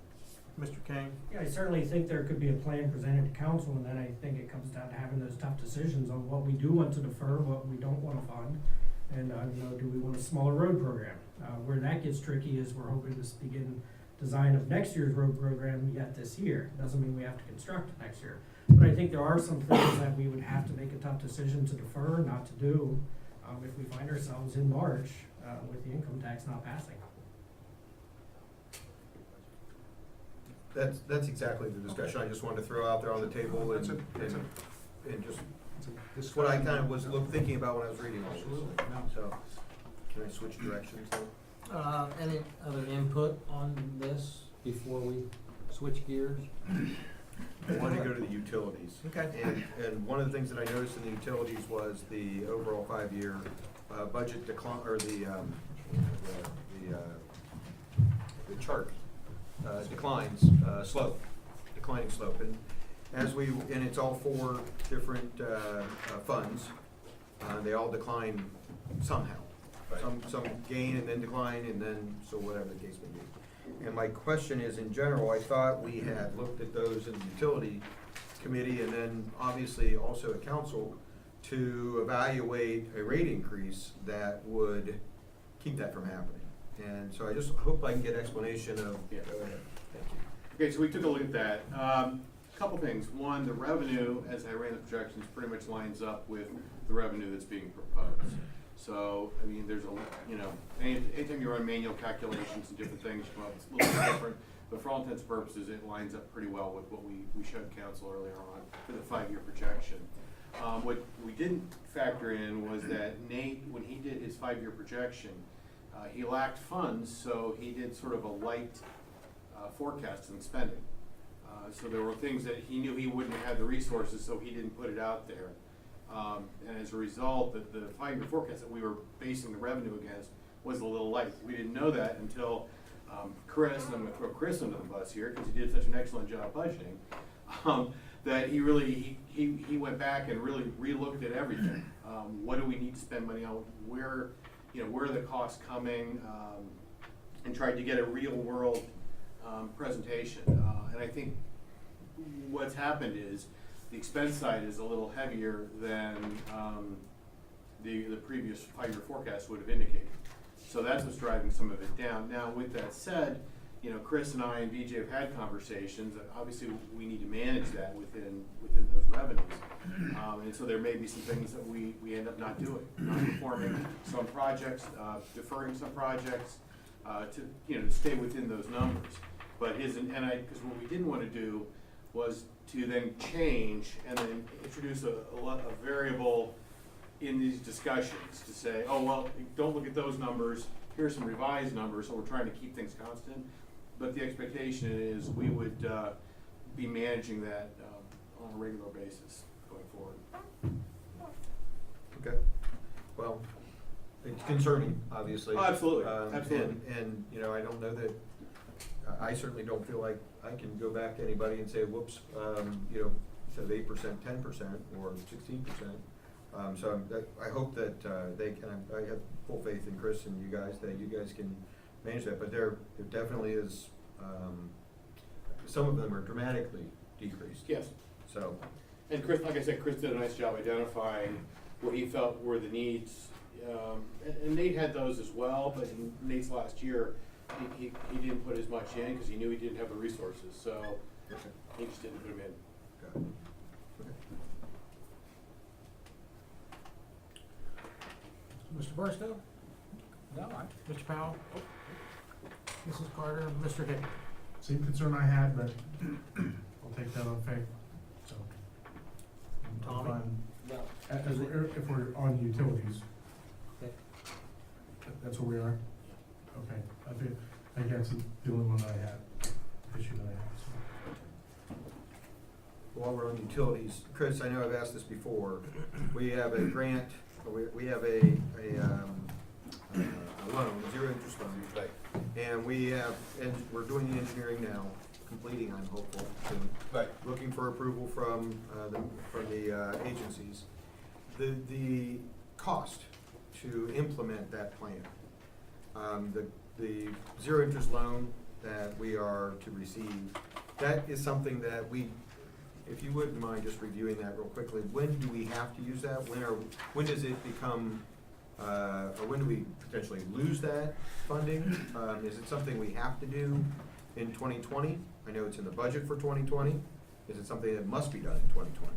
Speaker 1: Mr. King?
Speaker 4: Yeah, I certainly think there could be a plan presented to council, and then I think it comes down to having those tough decisions on what we do want to defer, what we don't wanna fund, and, do we want a smaller road program? Where that gets tricky is we're hoping to begin design of next year's road program yet this year. Doesn't mean we have to construct it next year. But I think there are some things that we would have to make a tough decision to defer, not to do, if we find ourselves in March, with the income tax not passing.
Speaker 7: That's exactly the discussion I just wanted to throw out there on the table and just, it's what I kind of was thinking about when I was reading all this. So, can I switch directions though?
Speaker 1: Any other input on this before we switch gears?
Speaker 7: I wanted to go to the utilities. Okay. And one of the things that I noticed in the utilities was the overall 5-year budget decline, or the chart declines, declining slope. And and it's all 4 different funds. They all decline somehow.
Speaker 12: Right.
Speaker 7: Some gain and then decline, and then, so whatever the case may be. And my question is, in general, I thought we had looked at those in the utility committee and then obviously also at council to evaluate a rate increase that would keep that from happening. And so I just hope I can get explanation of,
Speaker 13: Yeah.
Speaker 7: go ahead. Thank you.
Speaker 13: Okay, so we took a look at that. Couple things. One, the revenue, as I ran the projections, pretty much lines up with the revenue that's being proposed. So, I mean, there's anytime you run manual calculations and different things, well, it's a little bit different. But for all intents and purposes, it lines up pretty well with what we showed council earlier on for the 5-year projection. What we didn't factor in was that Nate, when he did his 5-year projection, he lacked funds, so he did sort of a light forecast in spending. So there were things that he knew he wouldn't have the resources, so he didn't put it out there. And as a result, the 5-year forecast that we were basing the revenue against was a little light. We didn't know that until Chris, and I'm going to throw Chris under the bus here because he did such an excellent job budgeting, that he really he went back and really re-looked at everything. What do we need to spend money on? Where are the costs coming? And tried to get a real world presentation. And I think what's happened is the expense side is a little heavier than the previous 5-year forecast would have indicated. So that's what's driving some of it down. Now, with that said, Chris and I and BJ have had conversations. Obviously, we need to manage that within those revenues. And so there may be some things that we end up not doing, not performing some projects, deferring some projects, to stay within those numbers. But because what we didn't want to do was to then change and then introduce a variable in these discussions to say, oh, well, don't look at those numbers, here's some revised numbers, so we're trying to keep things constant. But the expectation is we would be managing that on a regular basis going forward.
Speaker 7: Okay, well, it's concerning, obviously.
Speaker 13: Oh, absolutely, absolutely.
Speaker 7: And, you know, I don't know that, I certainly don't feel like I can go back to anybody and say, whoops, you know, instead of 8%, 10% or 16%. So I hope that they can, I have full faith in Chris and you guys, that you guys can manage that, but there definitely is, some of them are dramatically decreased.
Speaker 13: Yes.
Speaker 7: So,
Speaker 13: And Chris, like I said, Chris did a nice job identifying what he felt were the needs. And Nate had those as well, but in Nate's last year, he didn't put as much in because he knew he didn't have the resources, so he just didn't put them in.
Speaker 7: got it. Okay.
Speaker 1: Mr. Barstow? No. Mr. Powell? Mrs. Carter? Mr. Hickman?
Speaker 11: Same concern I had, but I'll take that on faith, so. I'm
Speaker 1: Tommy?
Speaker 11: fine. As if we're on utilities.
Speaker 1: Okay.
Speaker 11: That's where we are? Okay, I think that's the only one I had, issue that I had, so.
Speaker 7: While we're on utilities, Chris, I know I've asked this before, we have a grant, we have a loan, zero interest loan.
Speaker 12: Right.
Speaker 7: And we're doing the engineering now, completing, I'm hopeful, soon.
Speaker 12: Right.
Speaker 7: Looking for approval from the agencies. The cost to implement that plan, the zero interest loan that we are to receive, that is something that if you wouldn't mind just reviewing that real quickly, when do we have to use that? When does it become, or when do we potentially lose that funding? Is it something we have to do in 2020? I know it's in the budget for 2020. Is it something that must be done in 2020?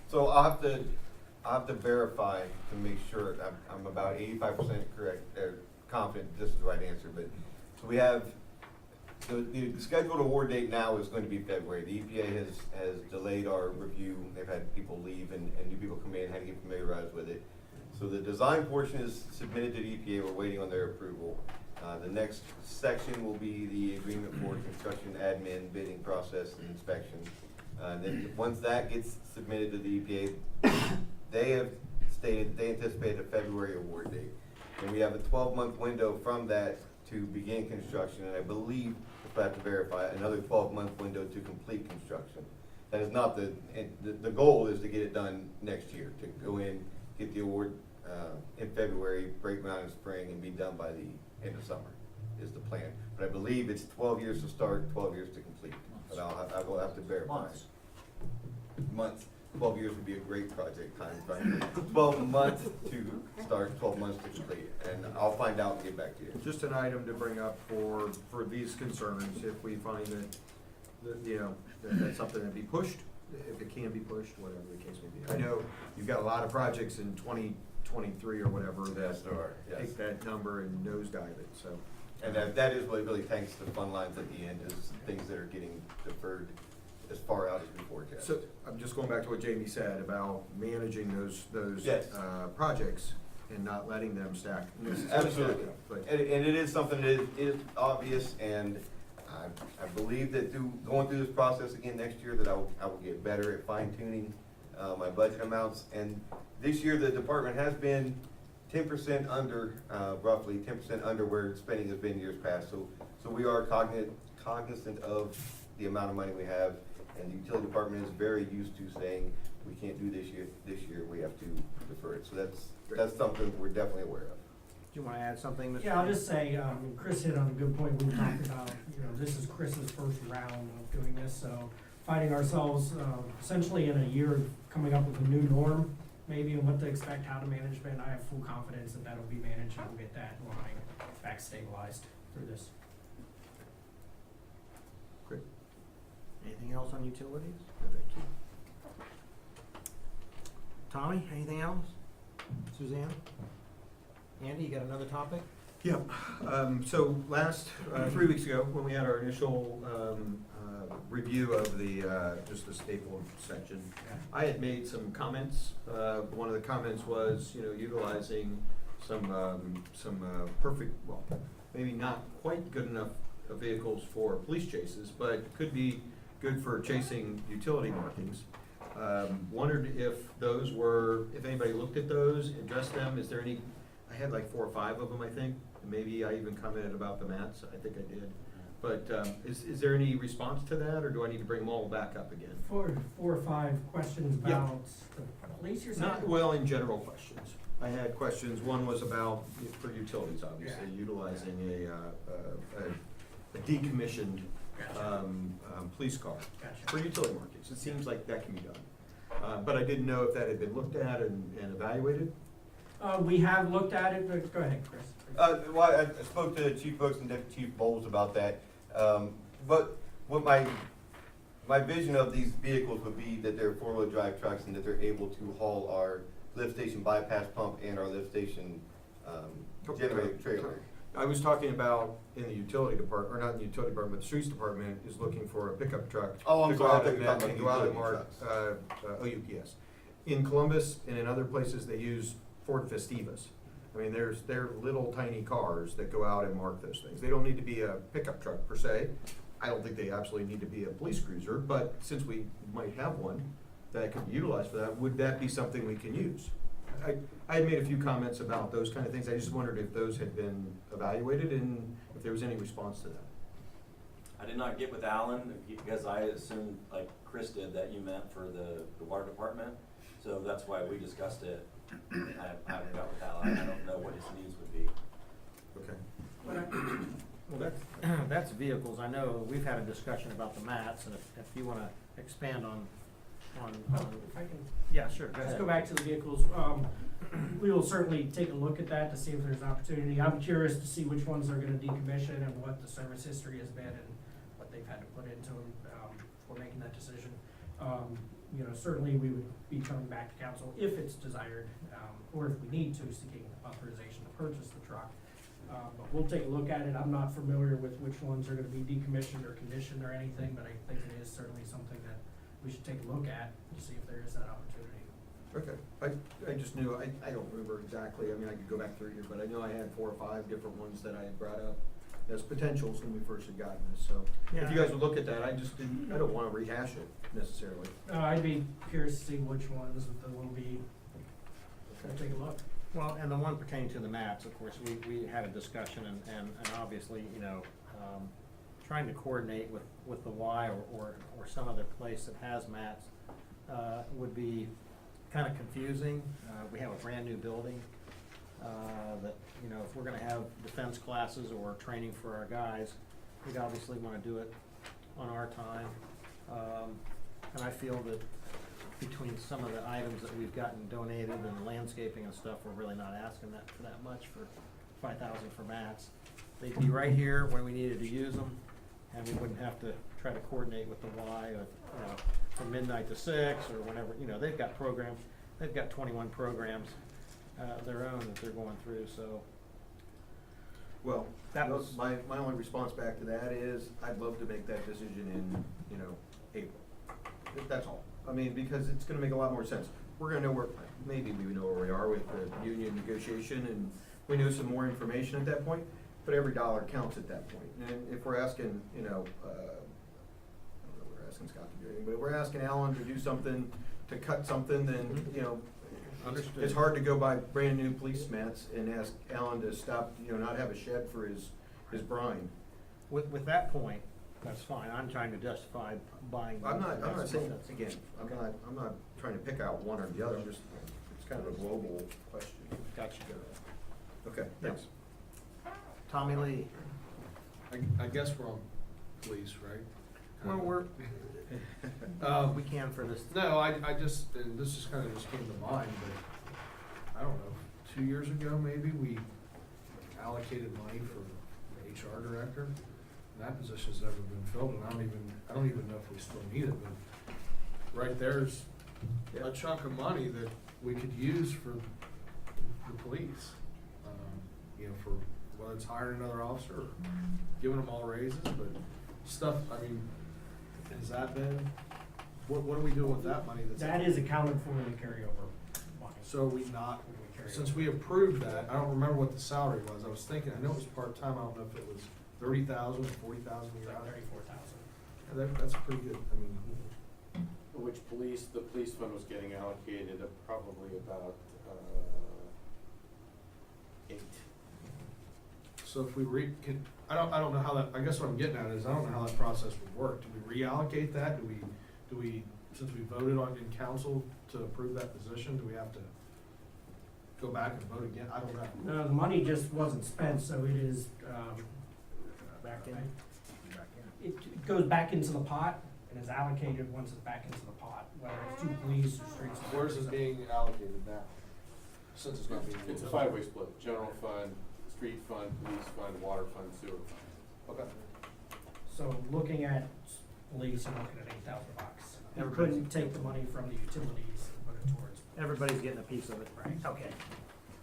Speaker 14: So I'll have to verify to make sure I'm about 85% correct, confident this is the right answer, but, so we have, the scheduled award date now is going to be February. The EPA has delayed our review. They've had people leave and new people come in, had to get familiarized with it. So the design portion is submitted to the EPA. We're waiting on their approval. The next section will be the agreement for construction admin, bidding process, and inspection. Then once that gets submitted to the EPA, they have stated they anticipate a February award date. And we have a 12-month window from that to begin construction, and I believe, if I have to verify, another 12-month window to complete construction. That is not the goal is to get it done next year, to go in, get the award in February, break ground in spring, and be done by the end of summer, is the plan. But I believe it's 12 years to start, 12 years to complete. But I will have to verify. Months. 12 years would be a great project time frame. 12 months to start, 12 months to complete, and I'll find out and get back to you.
Speaker 7: Just an item to bring up for these concerns, if we find that you know, that's something that be pushed, if it can be pushed, whatever the case may be. I know you've got a lot of projects in 2023 or whatever
Speaker 14: Yes, there are, yes.
Speaker 7: take that number and nosedive it, so.
Speaker 14: And that is what really tanks the fund lines at the end, is things that are getting deferred as far out as we forecast.
Speaker 7: So, I'm just going back to what Jamie said about managing those
Speaker 14: Yes.
Speaker 7: projects and not letting them stack.
Speaker 14: Absolutely.
Speaker 7: But
Speaker 14: And it is something that is obvious, and I believe that going through this process again next year, that I will get better at fine tuning my budget amounts. And this year, the department has been 10% under, roughly 10% under where spending has been years past. So we are cognizant of the amount of money we have, and the utility department is very used to saying, we can't do this year, we have to defer it. So that's something we're definitely aware of.
Speaker 1: Do you want to add something, Mr.?
Speaker 4: Yeah, I'll just say, Chris hit on a good point when we talked about, this is Chris's first round of doing this, so finding ourselves, essentially in a year of coming up with a new norm, maybe, and what to expect, how to manage it. I have full confidence that that'll be managed and we'll get that line back stabilized through this.
Speaker 7: Great.
Speaker 1: Anything else on utilities? No, thank you. Tommy, anything else? Suzanne? Andy, you got another topic?
Speaker 7: Yeah, so last, 3 weeks ago, when we had our initial review of the, just the stapled section. I had made some comments. One of the comments was, utilizing some perfect, well, maybe not quite good enough vehicles for police chases, but could be good for chasing utility markings. Wondered if those were, if anybody looked at those, addressed them. Is there any, I had like 4 or 5 of them, I think. Maybe I even commented about the mats. I think I did. But is there any response to that, or do I need to bring them all back up again?
Speaker 4: 4 or 5 questions
Speaker 7: Yeah.
Speaker 4: about the police, you're saying?
Speaker 7: Not, well, in general questions. I had questions. One was about, for utilities, obviously, utilizing a decommissioned police car
Speaker 4: Gotcha.
Speaker 7: for utility markets. It seems like that can be done. But I didn't know if that had been looked at and evaluated.
Speaker 4: We have looked at it, but go ahead, Chris.
Speaker 14: Well, I spoke to Chief Brooks and Deputy Chief Bowles about that. But what my vision of these vehicles would be that they're 4-wheel drive trucks and that they're able to haul our lift station bypass pump and our lift station generator trailer.
Speaker 7: I was talking about in the utility department, or not in the utility department, but the streets department is looking for a pickup truck.
Speaker 14: Oh, I'm
Speaker 7: to go
Speaker 14: sorry, I
Speaker 7: out
Speaker 14: thought
Speaker 7: and
Speaker 14: you were talking
Speaker 7: and
Speaker 14: about
Speaker 7: go out and
Speaker 14: utility
Speaker 7: mark, OUPS. In Columbus and in other places, they use Ford Festivas. I mean, they're little tiny cars that go out and mark those things. They don't need to be a pickup truck per se. I don't think they absolutely need to be a police cruiser, but since we might have one that could be utilized for that, would that be something we can use? I had made a few comments about those kind of things. I just wondered if those had been evaluated and if there was any response to that.
Speaker 9: I did not get with Alan because I assumed, like Chris did, that you meant for the water department. So that's why we discussed it. I haven't got with Alan. I don't know what his needs would be.
Speaker 7: Okay.
Speaker 1: Well, that's vehicles. I know we've had a discussion about the mats, and if you wanna expand on,
Speaker 4: If I can
Speaker 1: yeah, sure, go
Speaker 4: Let's
Speaker 1: ahead.
Speaker 4: go back to the vehicles. We will certainly take a look at that to see if there's opportunity. I'm curious to see which ones they're gonna decommission and what the service history has been and what they've had to put into them, for making that decision. Certainly we would be coming back to council if it's desired, or if we need to, seeking authorization to purchase the truck. But we'll take a look at it. I'm not familiar with which ones are gonna be decommissioned or conditioned or anything, but I think it is certainly something that we should take a look at to see if there is that opportunity.
Speaker 7: Okay, I just knew, I don't remember exactly, I mean, I could go back through here, but I know I had 4 or 5 different ones that I had brought up as potentials when we first had gotten this, so. If you guys would look at that, I don't wanna rehash it necessarily.
Speaker 4: I'd be curious to see which ones that will be, take a look.
Speaker 1: Well, and the one pertaining to the mats, of course, we had a discussion and obviously, trying to coordinate with the Y or some other place that has mats, would be kinda confusing. We have a brand new building, that, if we're gonna have defense classes or training for our guys, we'd obviously wanna do it on our time. And I feel that between some of the items that we've gotten donated and the landscaping and stuff, we're really not asking for that much for 5,000 for mats. They'd be right here when we needed to use them, and we wouldn't have to try to coordinate with the Y, from midnight to 6 or whenever, they've got programs, they've got 21 programs, their own that they're going through, so.
Speaker 7: Well,
Speaker 1: That was-
Speaker 7: my only response back to that is, I'd love to make that decision in, April. That's all. I mean, because it's gonna make a lot more sense. We're gonna know maybe we know where we are with the union negotiation, and we know some more information at that point, but every dollar counts at that point. And if we're asking, I don't know what we're asking Scott to do anything, but if we're asking Alan to do something, to cut something, then,
Speaker 1: Understood.
Speaker 7: it's hard to go buy brand-new police mats and ask Alan to stop, not have a shed for his brine.
Speaker 1: With that point, that's fine. I'm trying to justify buying.
Speaker 7: I'm not
Speaker 1: that's-
Speaker 7: saying,
Speaker 1: that's-
Speaker 7: again, I'm not trying to pick out one or the other, it's kind of a global question.
Speaker 1: Gotcha.
Speaker 7: Okay, thanks.
Speaker 1: Tommy Lee.
Speaker 5: I guess we're on police, right?
Speaker 1: Well, we can for this.
Speaker 5: No, I just, and this just kinda just came to mind, but I don't know, 2 years ago maybe, we allocated money for the HR director. And that position's never been filled, and I don't even know if we still need it, but right there's a chunk of money that we could use for the police. For whether it's hiring another officer or giving them all raises, but stuff, has that been, what are we doing with that money that's?
Speaker 4: That is accounted for in the carryover money.
Speaker 5: So are we not,
Speaker 4: When we carry
Speaker 5: since
Speaker 4: over.
Speaker 5: we approved that, I don't remember what the salary was, I was thinking, I know it was part-time, I don't know if it was 30,000 or 40,000 a year.
Speaker 4: About 34,000.
Speaker 5: That's pretty good, I mean,
Speaker 13: Which the police fund was getting allocated at probably about, 8.
Speaker 5: so if we I don't know how that, I guess what I'm getting at is, I don't know how that process would work. Do we reallocate that? Do we, since we voted on in council to approve that position, do we have to go back and vote again? I don't know.
Speaker 4: No, the money just wasn't spent, so it is, back in. It goes back into the pot and is allocated once it's back into the pot, whether it's to police or streets.
Speaker 5: Where's it being allocated now? Since it's not being.
Speaker 13: It's a 5-way split, general fund, street fund, police fund, water fund, sewer fund.
Speaker 5: Okay.
Speaker 4: So looking at police, I'm looking at $8,000. You
Speaker 1: Everybody's-
Speaker 4: couldn't take the money from the utilities and put it towards.
Speaker 1: Everybody's getting a piece of it.
Speaker 4: Right.
Speaker 1: Okay.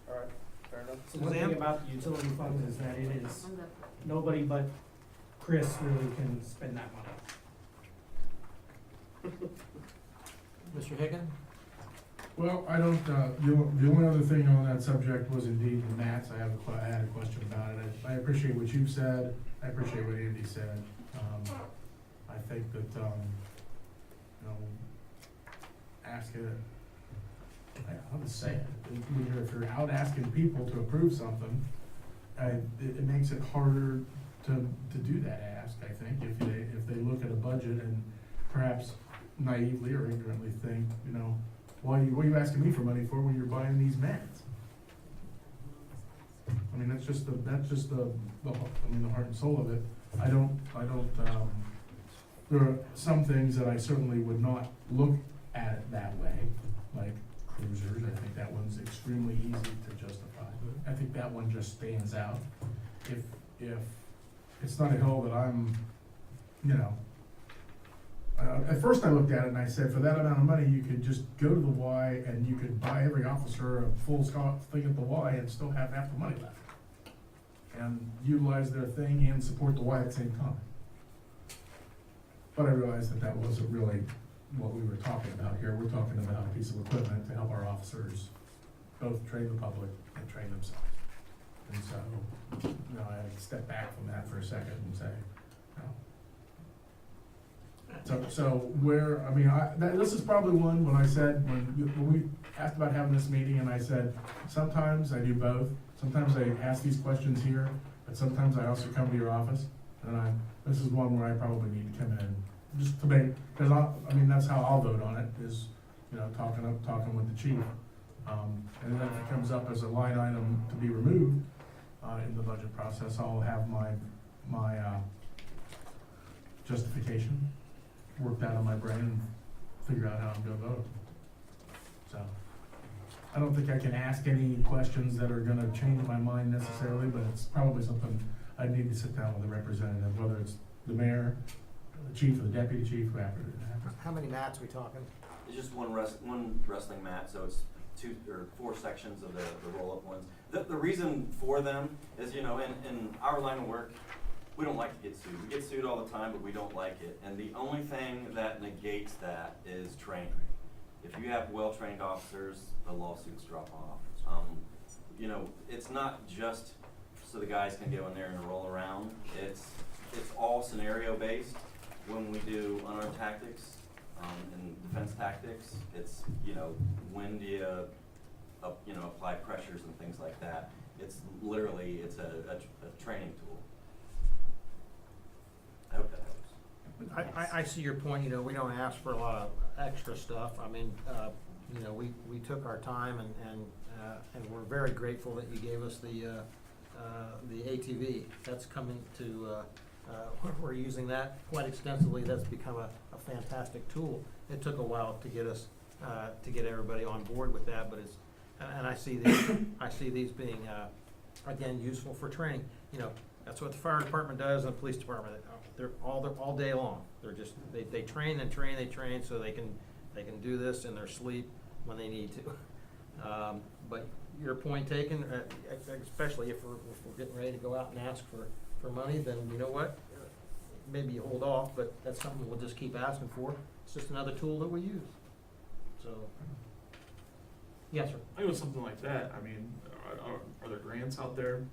Speaker 5: All right, fair enough.
Speaker 4: So one thing about the utility funds is that it is,
Speaker 6: On the,
Speaker 4: nobody but Chris really can spend that money.
Speaker 1: Mr. Hicken?
Speaker 11: Well, I don't, the only other thing on that subject was indeed the mats. I had a question about it. I appreciate what you've said. I appreciate what Andy said. I think that, you know, ask it, I'll just say it. If you're out asking people to approve something, it makes it harder to do that ask, I think, if they look at a budget and perhaps naively or ignorantly think, you know, what are you asking me for money for when you're buying these mats? I mean, that's just the heart and soul of it. I don't, there are some things that I certainly would not look at it that way, like cruisers. I think that one's extremely easy to justify. I think that one just stands out. If it's not a hill that I'm, you know, at first I looked at it and I said, for that amount of money, you could just go to the Y and you could buy every officer a full thing at the Y and still have half the money left. And utilize their thing and support the Y at the same time. But I realized that that wasn't really what we were talking about here. We're talking about a piece of equipment to help our officers both train the public and train themselves. And so, you know, I step back from that for a second and say, no. So where, I mean, this is probably one when I said, when we asked about having this meeting and I said, sometimes I do both. Sometimes I ask these questions here, but sometimes I also come to your office. And this is one where I probably need to come in, just to make, because I mean, that's how I'll vote on it, is, you know, talking with the chief. And then if it comes up as a line item to be removed, in the budget process, I'll have my justification worked out in my brain and figure out how I'm gonna vote. So, I don't think I can ask any questions that are gonna change my mind necessarily, but it's probably something I need to sit down with a representative, whether it's the mayor, the chief, or the deputy chief, whoever.
Speaker 1: How many mats we talking?
Speaker 9: It's just one wrestling mat, so it's 2 or 4 sections of the roll-up ones. The reason for them is, you know, in our line of work, we don't like to get sued. We get sued all the time, but we don't like it. And the only thing that negates that is training. If you have well-trained officers, the lawsuits drop off. You know, it's not just so the guys can go in there and roll around. It's all scenario-based. When we do unarmed tactics and defense tactics, it's, you know, when do you, apply pressures and things like that. It's literally, it's a training tool. I hope that helps.
Speaker 1: I see your point, you know, we don't ask for a lot of extra stuff. I mean, you know, we took our time and we're very grateful that you gave us the ATV. That's coming to, we're using that quite extensively. That's become a fantastic tool. It took a while to get us, to get everybody on board with that, but it's, and I see these being, again, useful for training. You know, that's what the fire department does and the police department. They're all day long. They're just, they train and train, so they can do this in their sleep when they need to. But your point taken, especially if we're getting ready to go out and ask for money, then you know what? maybe hold off, but that's something we'll just keep asking for. It's just another tool that we use. So, yes, sir.
Speaker 15: I think with something like that, I mean, are there grants out there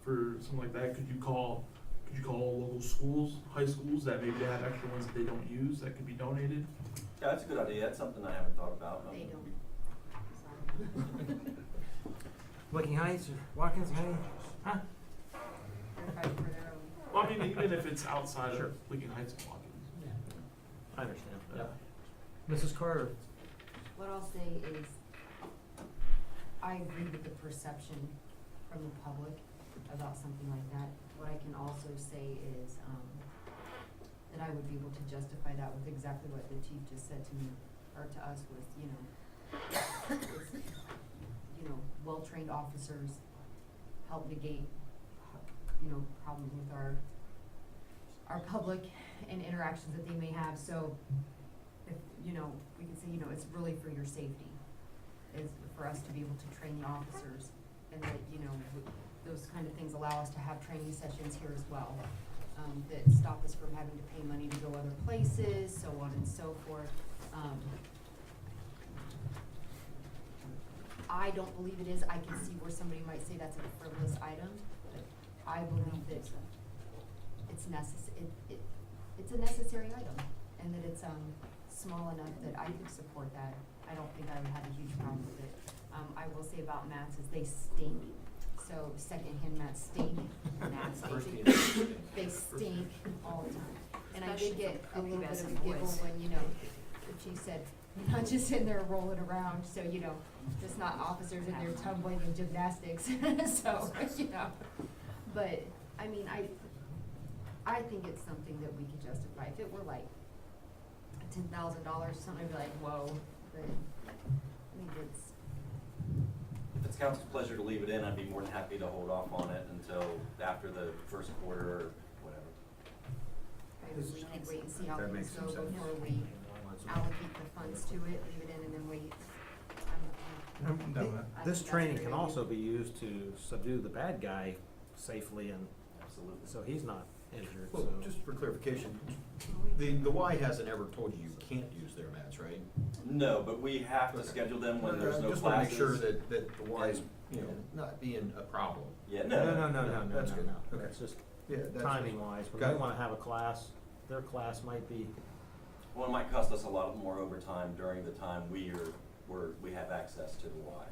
Speaker 15: for something like that? Could you call local schools, high schools that maybe they have extra ones that they don't use that could be donated?
Speaker 9: Yeah, that's a good idea. That's something I haven't thought about.
Speaker 10: They don't.
Speaker 1: Licking Heights or Watkins County? Huh?
Speaker 10: They're fighting for their own.
Speaker 15: Well, I mean, even if it's outside
Speaker 1: Sure.
Speaker 15: of Lincoln Heights and Watkins.
Speaker 1: I understand. Mrs. Carter?
Speaker 10: What I'll say is, I agree with the perception from the public about something like that. What I can also say is, that I would be able to justify that with exactly what the chief just said to me, or to us, was, well-trained officers help negate, problems with our public and interactions that they may have. So if, we could say, it's really for your safety, is for us to be able to train the officers, and that, those kind of things allow us to have training sessions here as well, that stop us from having to pay money to go other places, so on and so forth. I don't believe it is. I can see where somebody might say that's a frivolous item, but I believe that it's it's a necessary item, and that it's small enough that I could support that. I don't think I would have a huge problem with it. I will say about mats is they stink. So secondhand mats stink. They stink all the time. And I did get a little bit of a giggle when, the chief said, you're not just in there rolling around, so, just not officers in there tumbling in gymnastics, so, But, I mean, I think it's something that we could justify. If it were like $10,000 or something, I'd be like, whoa, but I think it's.
Speaker 9: If it's council's pleasure to leave it in, I'd be more than happy to hold off on it until after the first quarter or whatever.
Speaker 10: Maybe we could wait and see how
Speaker 7: That
Speaker 10: things
Speaker 7: makes
Speaker 10: go
Speaker 7: some sense.
Speaker 10: before we allocate the funds to it, leave it in, and then wait.
Speaker 1: This training can also be used to subdue the bad guy safely, and
Speaker 9: Absolutely.
Speaker 1: so he's not injured,
Speaker 7: Well,
Speaker 1: so.
Speaker 7: just for clarification, the Y hasn't ever told you you can't use their mats, right?
Speaker 9: No, but we have to
Speaker 7: Okay.
Speaker 9: schedule them when there's no
Speaker 7: I just wanna make
Speaker 9: classes.
Speaker 7: sure that the Y's, not being a problem.
Speaker 9: Yeah,
Speaker 1: No,
Speaker 9: no.
Speaker 7: That's good. Okay.
Speaker 1: It's just
Speaker 7: Yeah, that's.
Speaker 1: timing wise, when
Speaker 7: Got
Speaker 1: they
Speaker 7: it.
Speaker 1: wanna have a class, their class might be,
Speaker 9: Well, it might cost us a lot more overtime during the time we have access to the Y.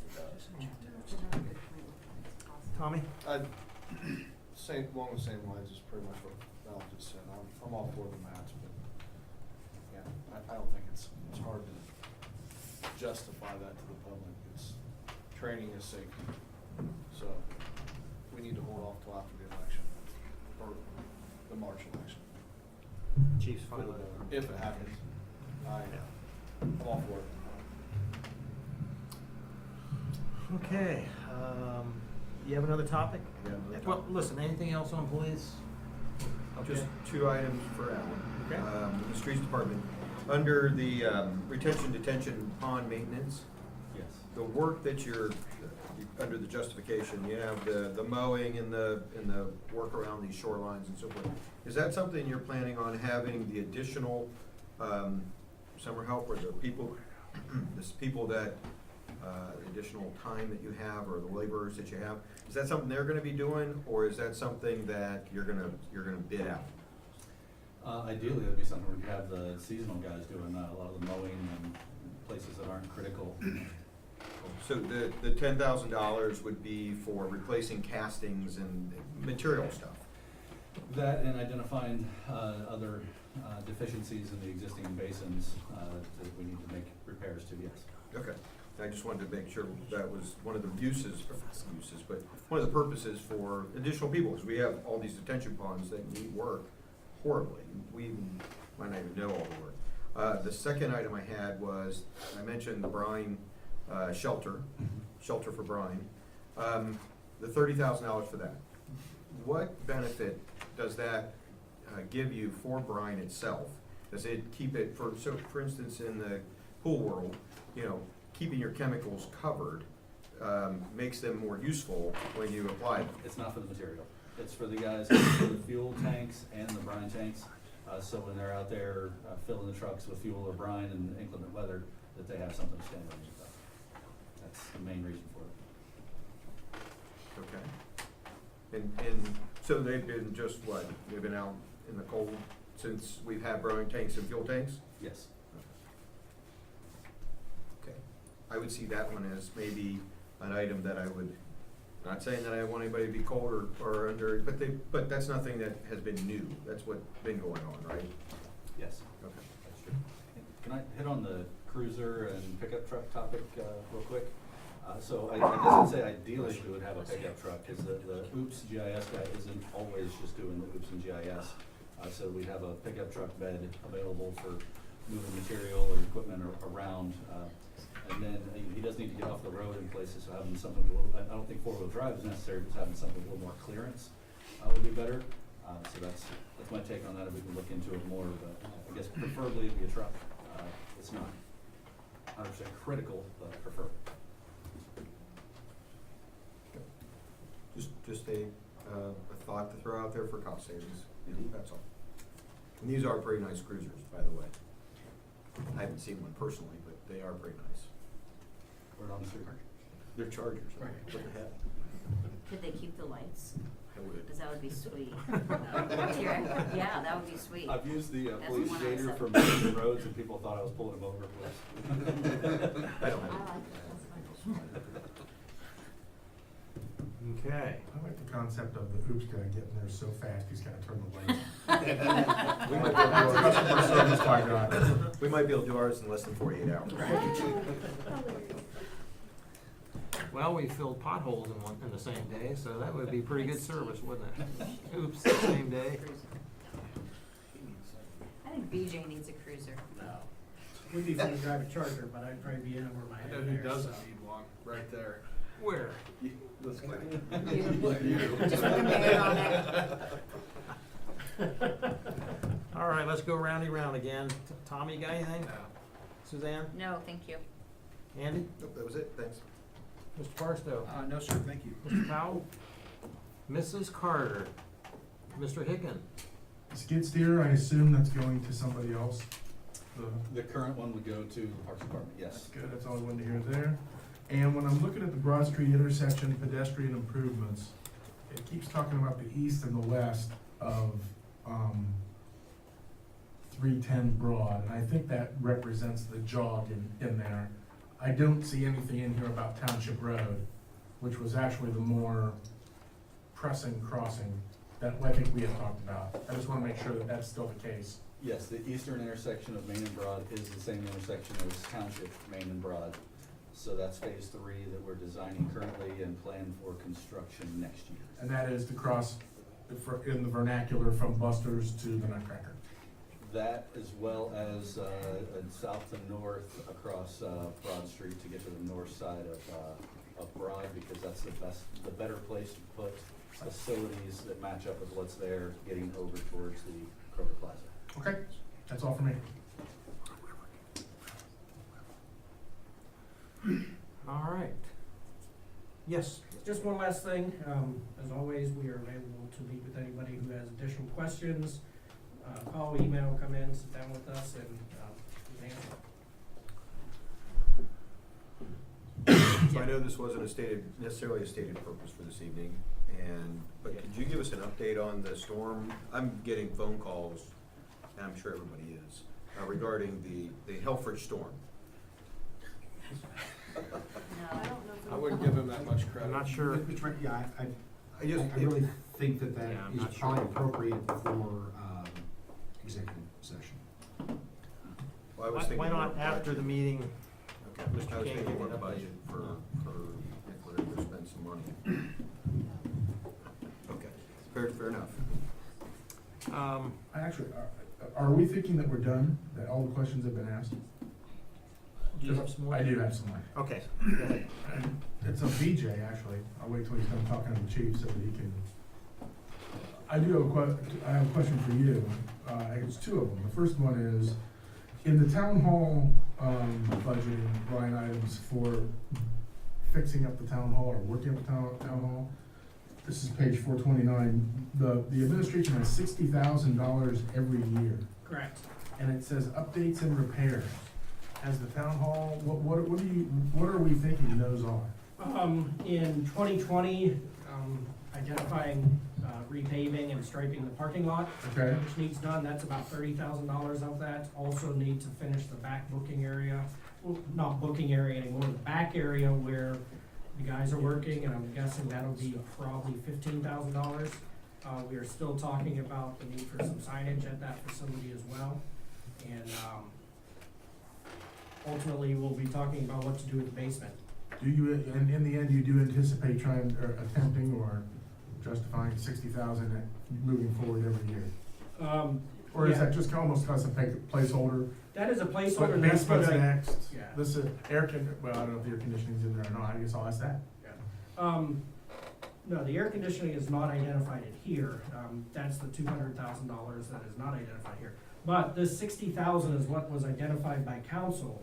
Speaker 9: It does.
Speaker 1: Tommy?
Speaker 5: Along the same lines as pretty much what Val just said. I'm all for the mats, but yeah, I don't think it's hard to justify that to the public. It's, training is safety. So we need to hold off till after the election, or the March election.
Speaker 1: Chief's fine with it.
Speaker 5: If it happens, I'm all for it.
Speaker 1: Okay, you have another topic?
Speaker 7: Yeah, another
Speaker 1: Well,
Speaker 7: topic.
Speaker 1: listen, anything else on police?
Speaker 7: Just
Speaker 1: Okay.
Speaker 7: 2 items for Alan.
Speaker 1: Okay.
Speaker 7: The streets department, under the retention, detention, pond maintenance,
Speaker 9: Yes.
Speaker 7: the work that under the justification, you have the mowing and the work around these shorelines and so forth. Is that something you're planning on having the additional summer help, or the people, that additional time that you have, or the laborers that you have? Is that something they're gonna be doing, or is that something that you're gonna bid out?
Speaker 16: Ideally, it'd be something where we have the seasonal guys doing a lot of the mowing and places that aren't critical.
Speaker 7: So the $10,000 would be for replacing castings and material stuff?
Speaker 16: That and identifying other deficiencies in the existing basins that we need to make repairs to, yes.
Speaker 7: Okay, I just wanted to make sure that was one of the but one of the purposes for additional people, because we have all these detention ponds that need work horribly. We might not even know all the work. The second item I had was, I mentioned the brine shelter for brine. The $30,000 for that. What benefit does that give you for brine itself? Does it keep it, for instance, in the pool world, keeping your chemicals covered makes them more useful when you apply them?
Speaker 16: It's not for the material. It's for the guys who fill the fuel tanks and the brine tanks. So when they're out there filling the trucks with fuel or brine in inclement weather, that they have something to stand underneath of. That's the main reason for it.
Speaker 7: Okay. And so they've been just what, they've been out in the cold since we've had brine tanks and fuel tanks?
Speaker 16: Yes.
Speaker 7: Okay. I would see that one as maybe an item that I would, not saying that I want anybody to be cold or under, but that's nothing that has been new. That's what's been going on, right?
Speaker 16: Yes.
Speaker 7: Okay.
Speaker 16: That's true. Can I hit on the cruiser and pickup truck topic real quick? So I guess I'd say ideally we would have a pickup truck, because the OOPS GIS guy isn't always just doing the OOPS and GIS. So we'd have a pickup truck bed available for moving material or equipment around. And then he does need to get off the road in places, so having something a little, I don't think four-wheel drive is necessary, but having something a little more clearance would be better. So that's my take on that, if we can look into it more, but I guess preferably it'd be a truck. It's not 100% critical, but prefer.
Speaker 7: Just a thought to throw out there for cost savings, that's all. And these are pretty nice cruisers, by the way. I haven't seen one personally, but they are pretty nice.
Speaker 16: We're on the street.
Speaker 7: They're Chargers,
Speaker 16: Right.
Speaker 7: Look ahead.
Speaker 6: Could they keep the lights?
Speaker 7: I would.
Speaker 6: Cause that would be sweet. Yeah, that would be sweet.
Speaker 16: I've used the
Speaker 6: That's
Speaker 16: police
Speaker 6: the one I
Speaker 16: gator
Speaker 6: said.
Speaker 16: for moving roads, and people thought I was pulling them over.
Speaker 7: I don't have.
Speaker 1: Okay.
Speaker 11: I like the concept of the oops guy getting there so fast, he's gotta turn the lights on.
Speaker 7: We might be able to do ours-
Speaker 11: Customer service by God.
Speaker 7: We might be able to do ours in less than 48 hours.
Speaker 1: Well, we filled potholes in the same day, so that would be pretty good service, wouldn't it? Oops, the same day.
Speaker 6: I think BJ needs a cruiser.
Speaker 4: Would be fun to drive a Charger, but I'd probably be in over my
Speaker 5: I
Speaker 4: head
Speaker 5: know who
Speaker 4: there,
Speaker 5: doesn't
Speaker 4: so.
Speaker 5: need one, right there.
Speaker 1: Where?
Speaker 5: This guy.
Speaker 6: Just with the mayor on it.
Speaker 1: All right, let's go roundy round again. Tommy, got anything? Suzanne?
Speaker 6: No, thank you.
Speaker 1: Andy?
Speaker 7: Nope, that was it, thanks.
Speaker 1: Mr. Barstow?
Speaker 8: No, sir, thank you.
Speaker 1: Mr. Powell? Mrs. Carter? Mr. Hicken?
Speaker 11: Skid steer, I assume that's going to somebody else?
Speaker 16: The current one would go to the Parks Department, yes.
Speaker 11: Good, that's all I wanted to hear there. And when I'm looking at the Broad Street intersection pedestrian improvements, it keeps talking about the east and the west of, 310 Broad, and I think that represents the jog in there. I don't see anything in here about Township Road, which was actually the more pressing crossing that I think we had talked about. I just wanna make sure that that's still the case.
Speaker 16: Yes, the eastern intersection of Main and Broad is the same intersection as Township, Main and Broad. So that's phase 3 that we're designing currently and plan for construction next year.
Speaker 11: And that is to cross in the vernacular from Buster's to the Nutcracker.
Speaker 16: That, as well as south to north across Broad Street to get to the north side of Broad, because that's the better place to put facilities that match up with what's there, getting over towards the Kroger Plaza.
Speaker 11: Okay, that's all for me.
Speaker 1: All right. Yes.
Speaker 4: Just one last thing, as always, we are available to meet with anybody who has additional questions. Call, email, come in, sit down with us, and answer.
Speaker 7: So I know this wasn't necessarily a stated purpose for this evening, but could you give us an update on the storm? I'm getting phone calls, and I'm sure everybody is, regarding the Helfrich storm.
Speaker 5: I wouldn't give him that much credit.
Speaker 1: I'm not sure.
Speaker 8: Which, yeah, I
Speaker 7: I just,
Speaker 8: really think that
Speaker 1: Yeah, I'm
Speaker 8: is
Speaker 1: not sure.
Speaker 8: probably appropriate for executive session.
Speaker 7: well, I was thinking
Speaker 1: Why
Speaker 7: more
Speaker 1: not after
Speaker 7: budget.
Speaker 1: the meeting?
Speaker 7: Okay,
Speaker 1: Mr.
Speaker 7: I was
Speaker 1: King,
Speaker 7: thinking more
Speaker 1: give me an
Speaker 7: budget for if we're able to spend some money. Okay, fair enough.
Speaker 11: Actually, are we thinking that we're done, that all the questions have been asked?
Speaker 1: Do you have some more?
Speaker 11: I do have some more.
Speaker 1: Okay, go ahead.
Speaker 11: It's a BJ, actually. I'll wait till he's done talking to the chief so that he can. I do have I have a question for you. It's two of them. The first one is, in the town hall, budgeting line items for fixing up the town hall or working up the town hall, this is page 429, the administration has $60,000 every year,
Speaker 4: Correct.
Speaker 11: and it says updates and repairs. As the town hall, what are we thinking those are?
Speaker 4: In 2020, identifying, repaving and striping the parking lot,
Speaker 11: Okay,
Speaker 4: which needs done, that's about $30,000 of that. Also need to finish the back booking area, well, not booking area anymore, the back area where the guys are working, and I'm guessing that'll be probably $15,000. We are still talking about the need for some signage at that facility as well. And, ultimately, we'll be talking about what to do with the basement.
Speaker 11: do you, in the end, you do anticipate trying, or attempting, or justifying 60,000 moving forward every year? Or is
Speaker 4: Yeah.
Speaker 11: that just almost as a placeholder?
Speaker 4: That is a
Speaker 11: But
Speaker 4: placeholder, and that's what
Speaker 11: basement's
Speaker 4: I,
Speaker 11: next.
Speaker 4: yeah.
Speaker 11: This is well, I don't know if the air conditioning's in there or not, I guess I'll ask that.
Speaker 4: No, the air conditioning is not identified in here. That's the $200,000 that is not identified here. But this 60,000 is what was identified by council.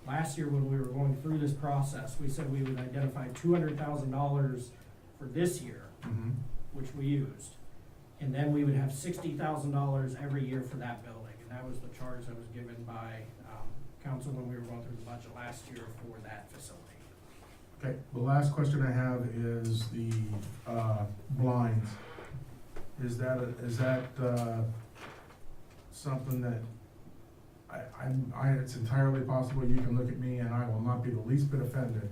Speaker 4: Last year when we were going through this process, we said we would identify $200,000 for this year,
Speaker 11: Mm-hmm.
Speaker 4: which we used. And then we would have $60,000 every year for that building. And that was the charge that was given by, council when we were going through the budget last year for that facility.
Speaker 11: Okay, the last question I have is the, blinds. Is that, something that, it's entirely possible you can look at me and I will not be the least bit offended,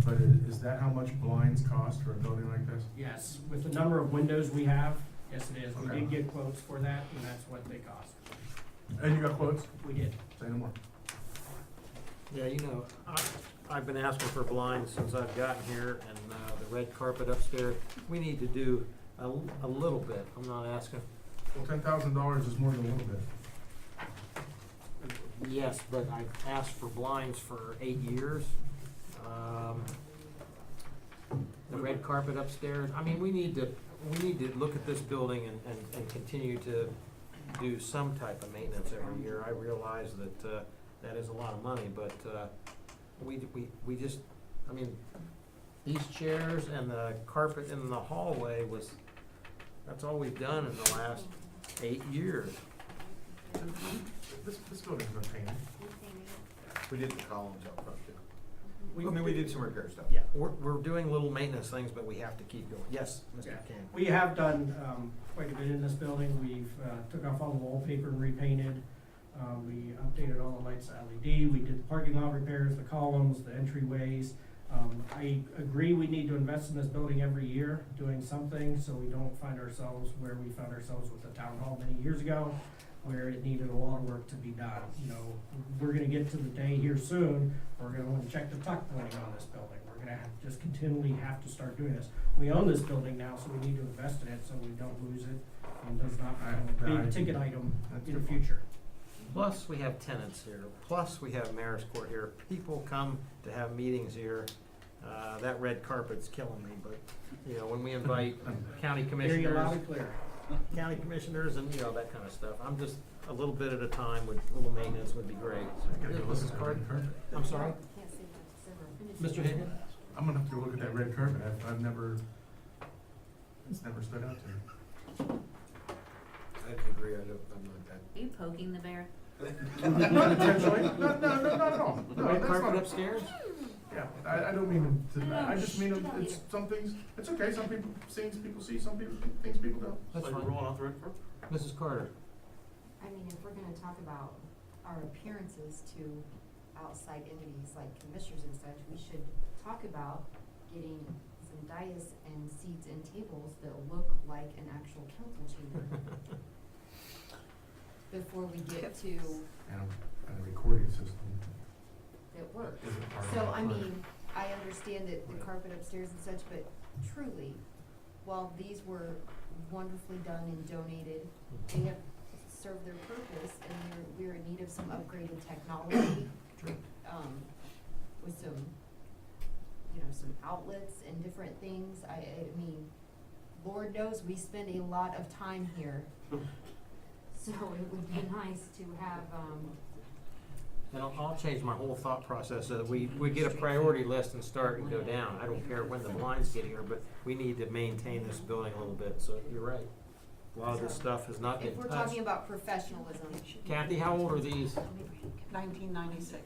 Speaker 11: but is that how much blinds cost for a building like this?
Speaker 4: Yes, with the number of windows we have, yes it is. We
Speaker 11: Okay.
Speaker 4: did get quotes for that, and that's what they cost.
Speaker 11: And you got quotes?
Speaker 4: We did.
Speaker 11: Say no more.
Speaker 1: Yeah, you know, I've been asking for blinds since I've gotten here, and the red carpet upstairs, we need to do a little bit. I'm not asking,
Speaker 11: Well, $10,000 is more than a little bit.
Speaker 1: yes, but I've asked for blinds for 8 years. The red carpet upstairs, I mean, we need to look at this building and continue to do some type of maintenance every year. I realize that, that is a lot of money, but, we just, I mean, these chairs and the carpet in the hallway that's all we've done in the last 8 years.
Speaker 11: This building's been painted.
Speaker 7: We did the columns up front too.
Speaker 1: We-
Speaker 7: I mean, we did some repair stuff.
Speaker 1: Yeah, we're doing little maintenance things, but we have to keep going. Yes, Mr.
Speaker 4: Yeah.
Speaker 1: King.
Speaker 4: We have done, quite a bit in this building. We've, took off all the wallpaper and repainted. We updated all the lights to LED. We did the parking lot repairs, the columns, the entryways. I agree we need to invest in this building every year, doing something, so we don't find ourselves where we found ourselves with the town hall many years ago, where it needed a lot of work to be done. You know, we're gonna get to the day here soon, we're gonna wanna check the tuck pointing on this building. We're gonna just continually have to start doing this. We own this building now, so we need to invest in it so we don't lose it and does not become a big ticket item in the future.
Speaker 1: Plus, we have tenants here. Plus, we have Mayor's Court here. People come to have meetings here. That red carpet's killing me, but, you know, when we invite county
Speaker 4: Hear you loud
Speaker 1: commissioners,
Speaker 4: and clear.
Speaker 1: county commissioners and, you know, that kind of stuff. I'm just, a little bit at a time with little maintenance would be great.
Speaker 11: I gotta go look
Speaker 1: Mrs.
Speaker 11: at that
Speaker 1: Carter?
Speaker 11: red carpet.
Speaker 1: I'm sorry?
Speaker 10: Can't say that,
Speaker 1: Mr. Higgins?
Speaker 11: I'm gonna have to go look at that red carpet. I've never, it's never stood out to me.
Speaker 7: I agree, I'm not that.
Speaker 6: Are you poking the bear?
Speaker 11: Not intentionally, no, not at all.
Speaker 1: The
Speaker 11: No,
Speaker 1: red
Speaker 11: that's
Speaker 1: carpet
Speaker 11: not-
Speaker 1: upstairs?
Speaker 11: Yeah, I don't mean to, I just mean, it's some things, it's okay, some people, things people see, some people, things people don't.
Speaker 1: That's
Speaker 15: Like
Speaker 1: fine.
Speaker 15: rolling off the red carpet?
Speaker 1: Mrs. Carter?
Speaker 10: I mean, if we're gonna talk about our appearances to outside entities like commissioners and such, we should talk about getting some dais and seats and tables that look like an actual council chamber before we get to
Speaker 11: And a recording system.
Speaker 10: that works.
Speaker 11: Is it part of
Speaker 10: So,
Speaker 11: the
Speaker 10: I
Speaker 11: plan?
Speaker 10: mean, I understand that the carpet upstairs and such, but truly, while these were wonderfully done and donated, they have served their purpose, and we're in need of some upgraded technology. With some, you know, some outlets and different things. I mean, Lord knows we spend a lot of time here. So it would be nice to have,
Speaker 1: And I'll change my whole thought process so that we get a priority list and start and go down. I don't care when the blinds get here, but we need to maintain this building a little bit, so you're right. A lot of this stuff has not been
Speaker 10: If we're
Speaker 1: touched.
Speaker 10: talking about professionalism,
Speaker 1: Kathy, how old are these?
Speaker 3: 1996.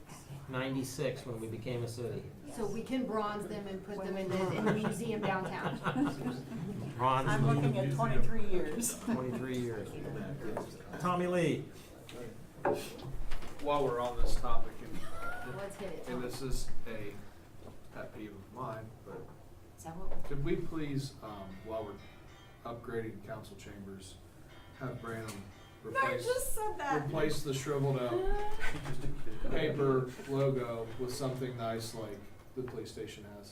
Speaker 1: 96 when we became a city.
Speaker 10: so we can bronze them and put them in the museum downtown.
Speaker 1: Ron's
Speaker 3: I'm looking at 23 years.
Speaker 1: 23 years. Tommy Lee.
Speaker 5: While we're on this topic,
Speaker 10: Let's hit it.
Speaker 5: and this is a pet peeve of mine, but
Speaker 10: Is that what?
Speaker 5: could we please, while we're upgrading council chambers, have Brandon replace,
Speaker 3: said
Speaker 5: replace the shriveled out paper logo with something nice like the police station has?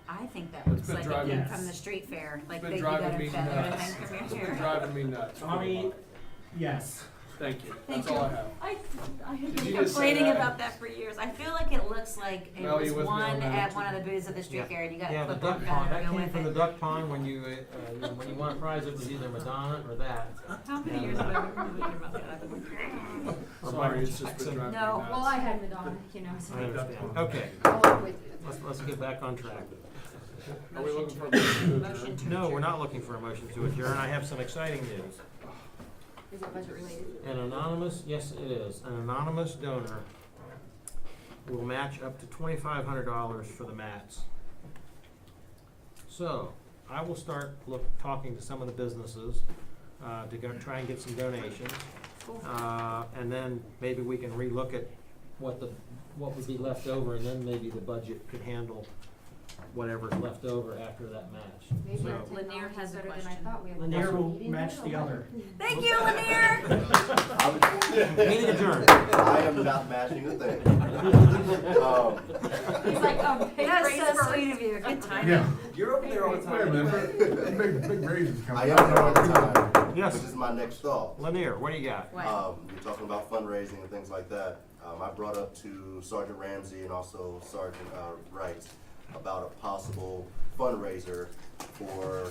Speaker 6: I think that
Speaker 5: It's
Speaker 6: looks
Speaker 5: been
Speaker 6: like a
Speaker 5: driving-
Speaker 6: view from the street fair, like
Speaker 5: It's
Speaker 6: they
Speaker 5: been
Speaker 6: do that
Speaker 5: driving me
Speaker 6: in Feather
Speaker 5: nuts.
Speaker 6: and from
Speaker 5: It's
Speaker 6: your
Speaker 5: been
Speaker 6: chair.
Speaker 5: driving me nuts.
Speaker 4: Tommy, yes.
Speaker 5: Thank you.
Speaker 6: Thank
Speaker 5: That's all I
Speaker 6: you.
Speaker 5: have.
Speaker 6: I have
Speaker 5: Did
Speaker 6: been
Speaker 5: you just say
Speaker 6: complaining
Speaker 5: that?
Speaker 6: about that for years. I feel like it looks like it
Speaker 5: Mel,
Speaker 6: was
Speaker 5: you with me on
Speaker 6: one
Speaker 5: that?
Speaker 6: at one of the booths of the street
Speaker 1: Yeah.
Speaker 6: fair and you got
Speaker 1: Yeah,
Speaker 6: a
Speaker 1: the
Speaker 6: clip on
Speaker 1: duck pond,
Speaker 6: gun
Speaker 1: that
Speaker 6: to go
Speaker 1: came
Speaker 6: with
Speaker 1: from the
Speaker 6: it.
Speaker 1: duck pond when you won a prize, it was either Madonna or that.
Speaker 6: How many years ago were we thinking about that?
Speaker 1: Or
Speaker 5: Sorry,
Speaker 1: Michael
Speaker 5: it's just been
Speaker 1: Jackson.
Speaker 5: driving me
Speaker 6: No,
Speaker 5: nuts.
Speaker 10: Well, I had Madonna, you know, so.
Speaker 1: I understand. Okay,
Speaker 10: I'll work with you.
Speaker 1: let's get back on track.
Speaker 5: Are we looking for a motion to adjourn?
Speaker 1: No, we're not looking for a motion to adjourn. I have some exciting news.
Speaker 10: Is it budget related?
Speaker 1: An anonymous, yes, it is, an anonymous donor will match up to $2,500 for the mats. So, I will start talking to some of the businesses, to go try and get some donations. And then maybe we can relook at what would be left over, and then maybe the budget could handle whatever's left over after that match.
Speaker 10: Maybe
Speaker 1: So-
Speaker 10: our
Speaker 6: Lanier
Speaker 10: technology
Speaker 6: has
Speaker 10: is
Speaker 6: a
Speaker 10: better than I
Speaker 6: question.
Speaker 10: thought. We have a
Speaker 4: Lanier
Speaker 10: special
Speaker 4: will
Speaker 10: meeting
Speaker 4: match
Speaker 10: now?
Speaker 4: the other.
Speaker 6: Thank you, Lanier!
Speaker 1: Meeting adjourned.
Speaker 12: I am not matching a thing.
Speaker 10: He's like,
Speaker 6: That's so sweet of you. Good timing.
Speaker 11: Yeah.
Speaker 9: You're over there all the
Speaker 11: Wait a
Speaker 9: time.
Speaker 11: minute, big raises coming.
Speaker 12: I am there all the time.
Speaker 1: Yes.
Speaker 12: This is my next thought.
Speaker 1: Lanier, what do you got?
Speaker 6: What?
Speaker 12: You're talking about fundraising and things like that. I brought up to Sergeant Ramsey and also Sergeant Wright about a possible fundraiser for,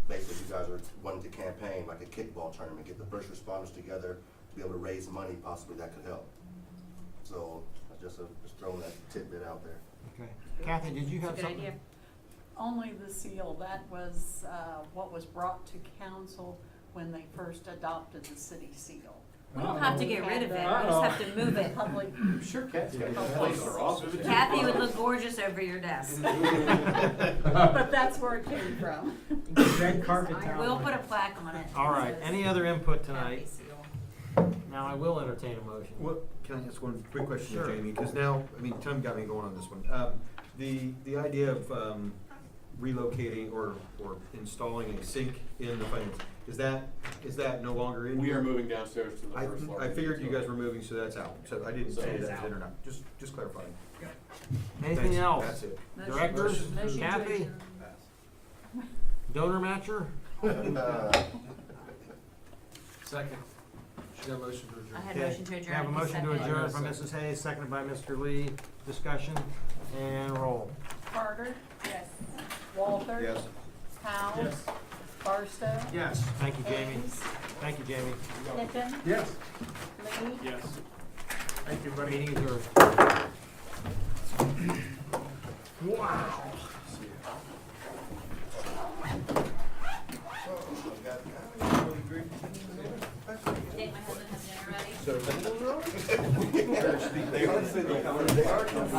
Speaker 12: basically you guys are wanting to campaign, like a kickball tournament, get the first responders together to be able to raise money, possibly that could help. So, I just throwing that tidbit out there.
Speaker 1: Okay. Kathy, did you have
Speaker 6: Good
Speaker 1: something?
Speaker 6: idea.
Speaker 3: Only the seal, that was what was brought to council when they first adopted the city seal.
Speaker 6: We don't have to get rid of it, we just have to move it.
Speaker 3: Public,
Speaker 16: Sure, Kat's got a place in her office.
Speaker 6: Kathy would look gorgeous over your desk.
Speaker 3: but that's where it came from.
Speaker 4: Red carpet down.
Speaker 6: We'll put a plaque on it.
Speaker 1: All right, any other input
Speaker 6: Kathy
Speaker 1: tonight?
Speaker 6: seal.
Speaker 1: Now, I will entertain a motion.
Speaker 7: What, can I ask one quick question
Speaker 1: Sure.
Speaker 7: to Jamie? Because now, I mean, Tim got me going on this one. The idea of relocating or installing a sink in the finance, is that no longer in?
Speaker 13: We
Speaker 7: here?
Speaker 13: are moving downstairs to the
Speaker 7: I,
Speaker 13: first floor.
Speaker 7: I figured you guys were moving, so that's out. So I didn't say
Speaker 4: It's
Speaker 7: that
Speaker 4: out.
Speaker 7: in or not. Just clarifying.
Speaker 1: Anything
Speaker 7: Thanks.
Speaker 1: else?
Speaker 7: That's it.
Speaker 6: Motion-
Speaker 1: Directors,
Speaker 6: motion to
Speaker 1: Kathy,
Speaker 6: adjourn.
Speaker 1: donor matcher?
Speaker 5: Second. She got a motion to adjourn.
Speaker 6: I had a
Speaker 1: Okay.
Speaker 6: motion to adjourn.
Speaker 1: Have a
Speaker 6: He
Speaker 1: motion to
Speaker 6: seconded.
Speaker 1: adjourn from Mrs. Hayes, seconded by Mr. Lee. Discussion and roll.
Speaker 3: Carter? Yes. Walters?
Speaker 7: Yes.
Speaker 3: Powell?
Speaker 5: Yes.
Speaker 3: Barstow?
Speaker 5: Yes.
Speaker 1: Thank you, Jamie.
Speaker 3: Hayes?
Speaker 1: Thank you, Jamie.
Speaker 3: Picken?
Speaker 11: Yes.
Speaker 3: Lee?
Speaker 5: Yes.
Speaker 1: Thank you, buddy. Meeting adjourned. Wow.
Speaker 6: Think my husband has dinner ready?
Speaker 12: They are saying they're coming. They are coming.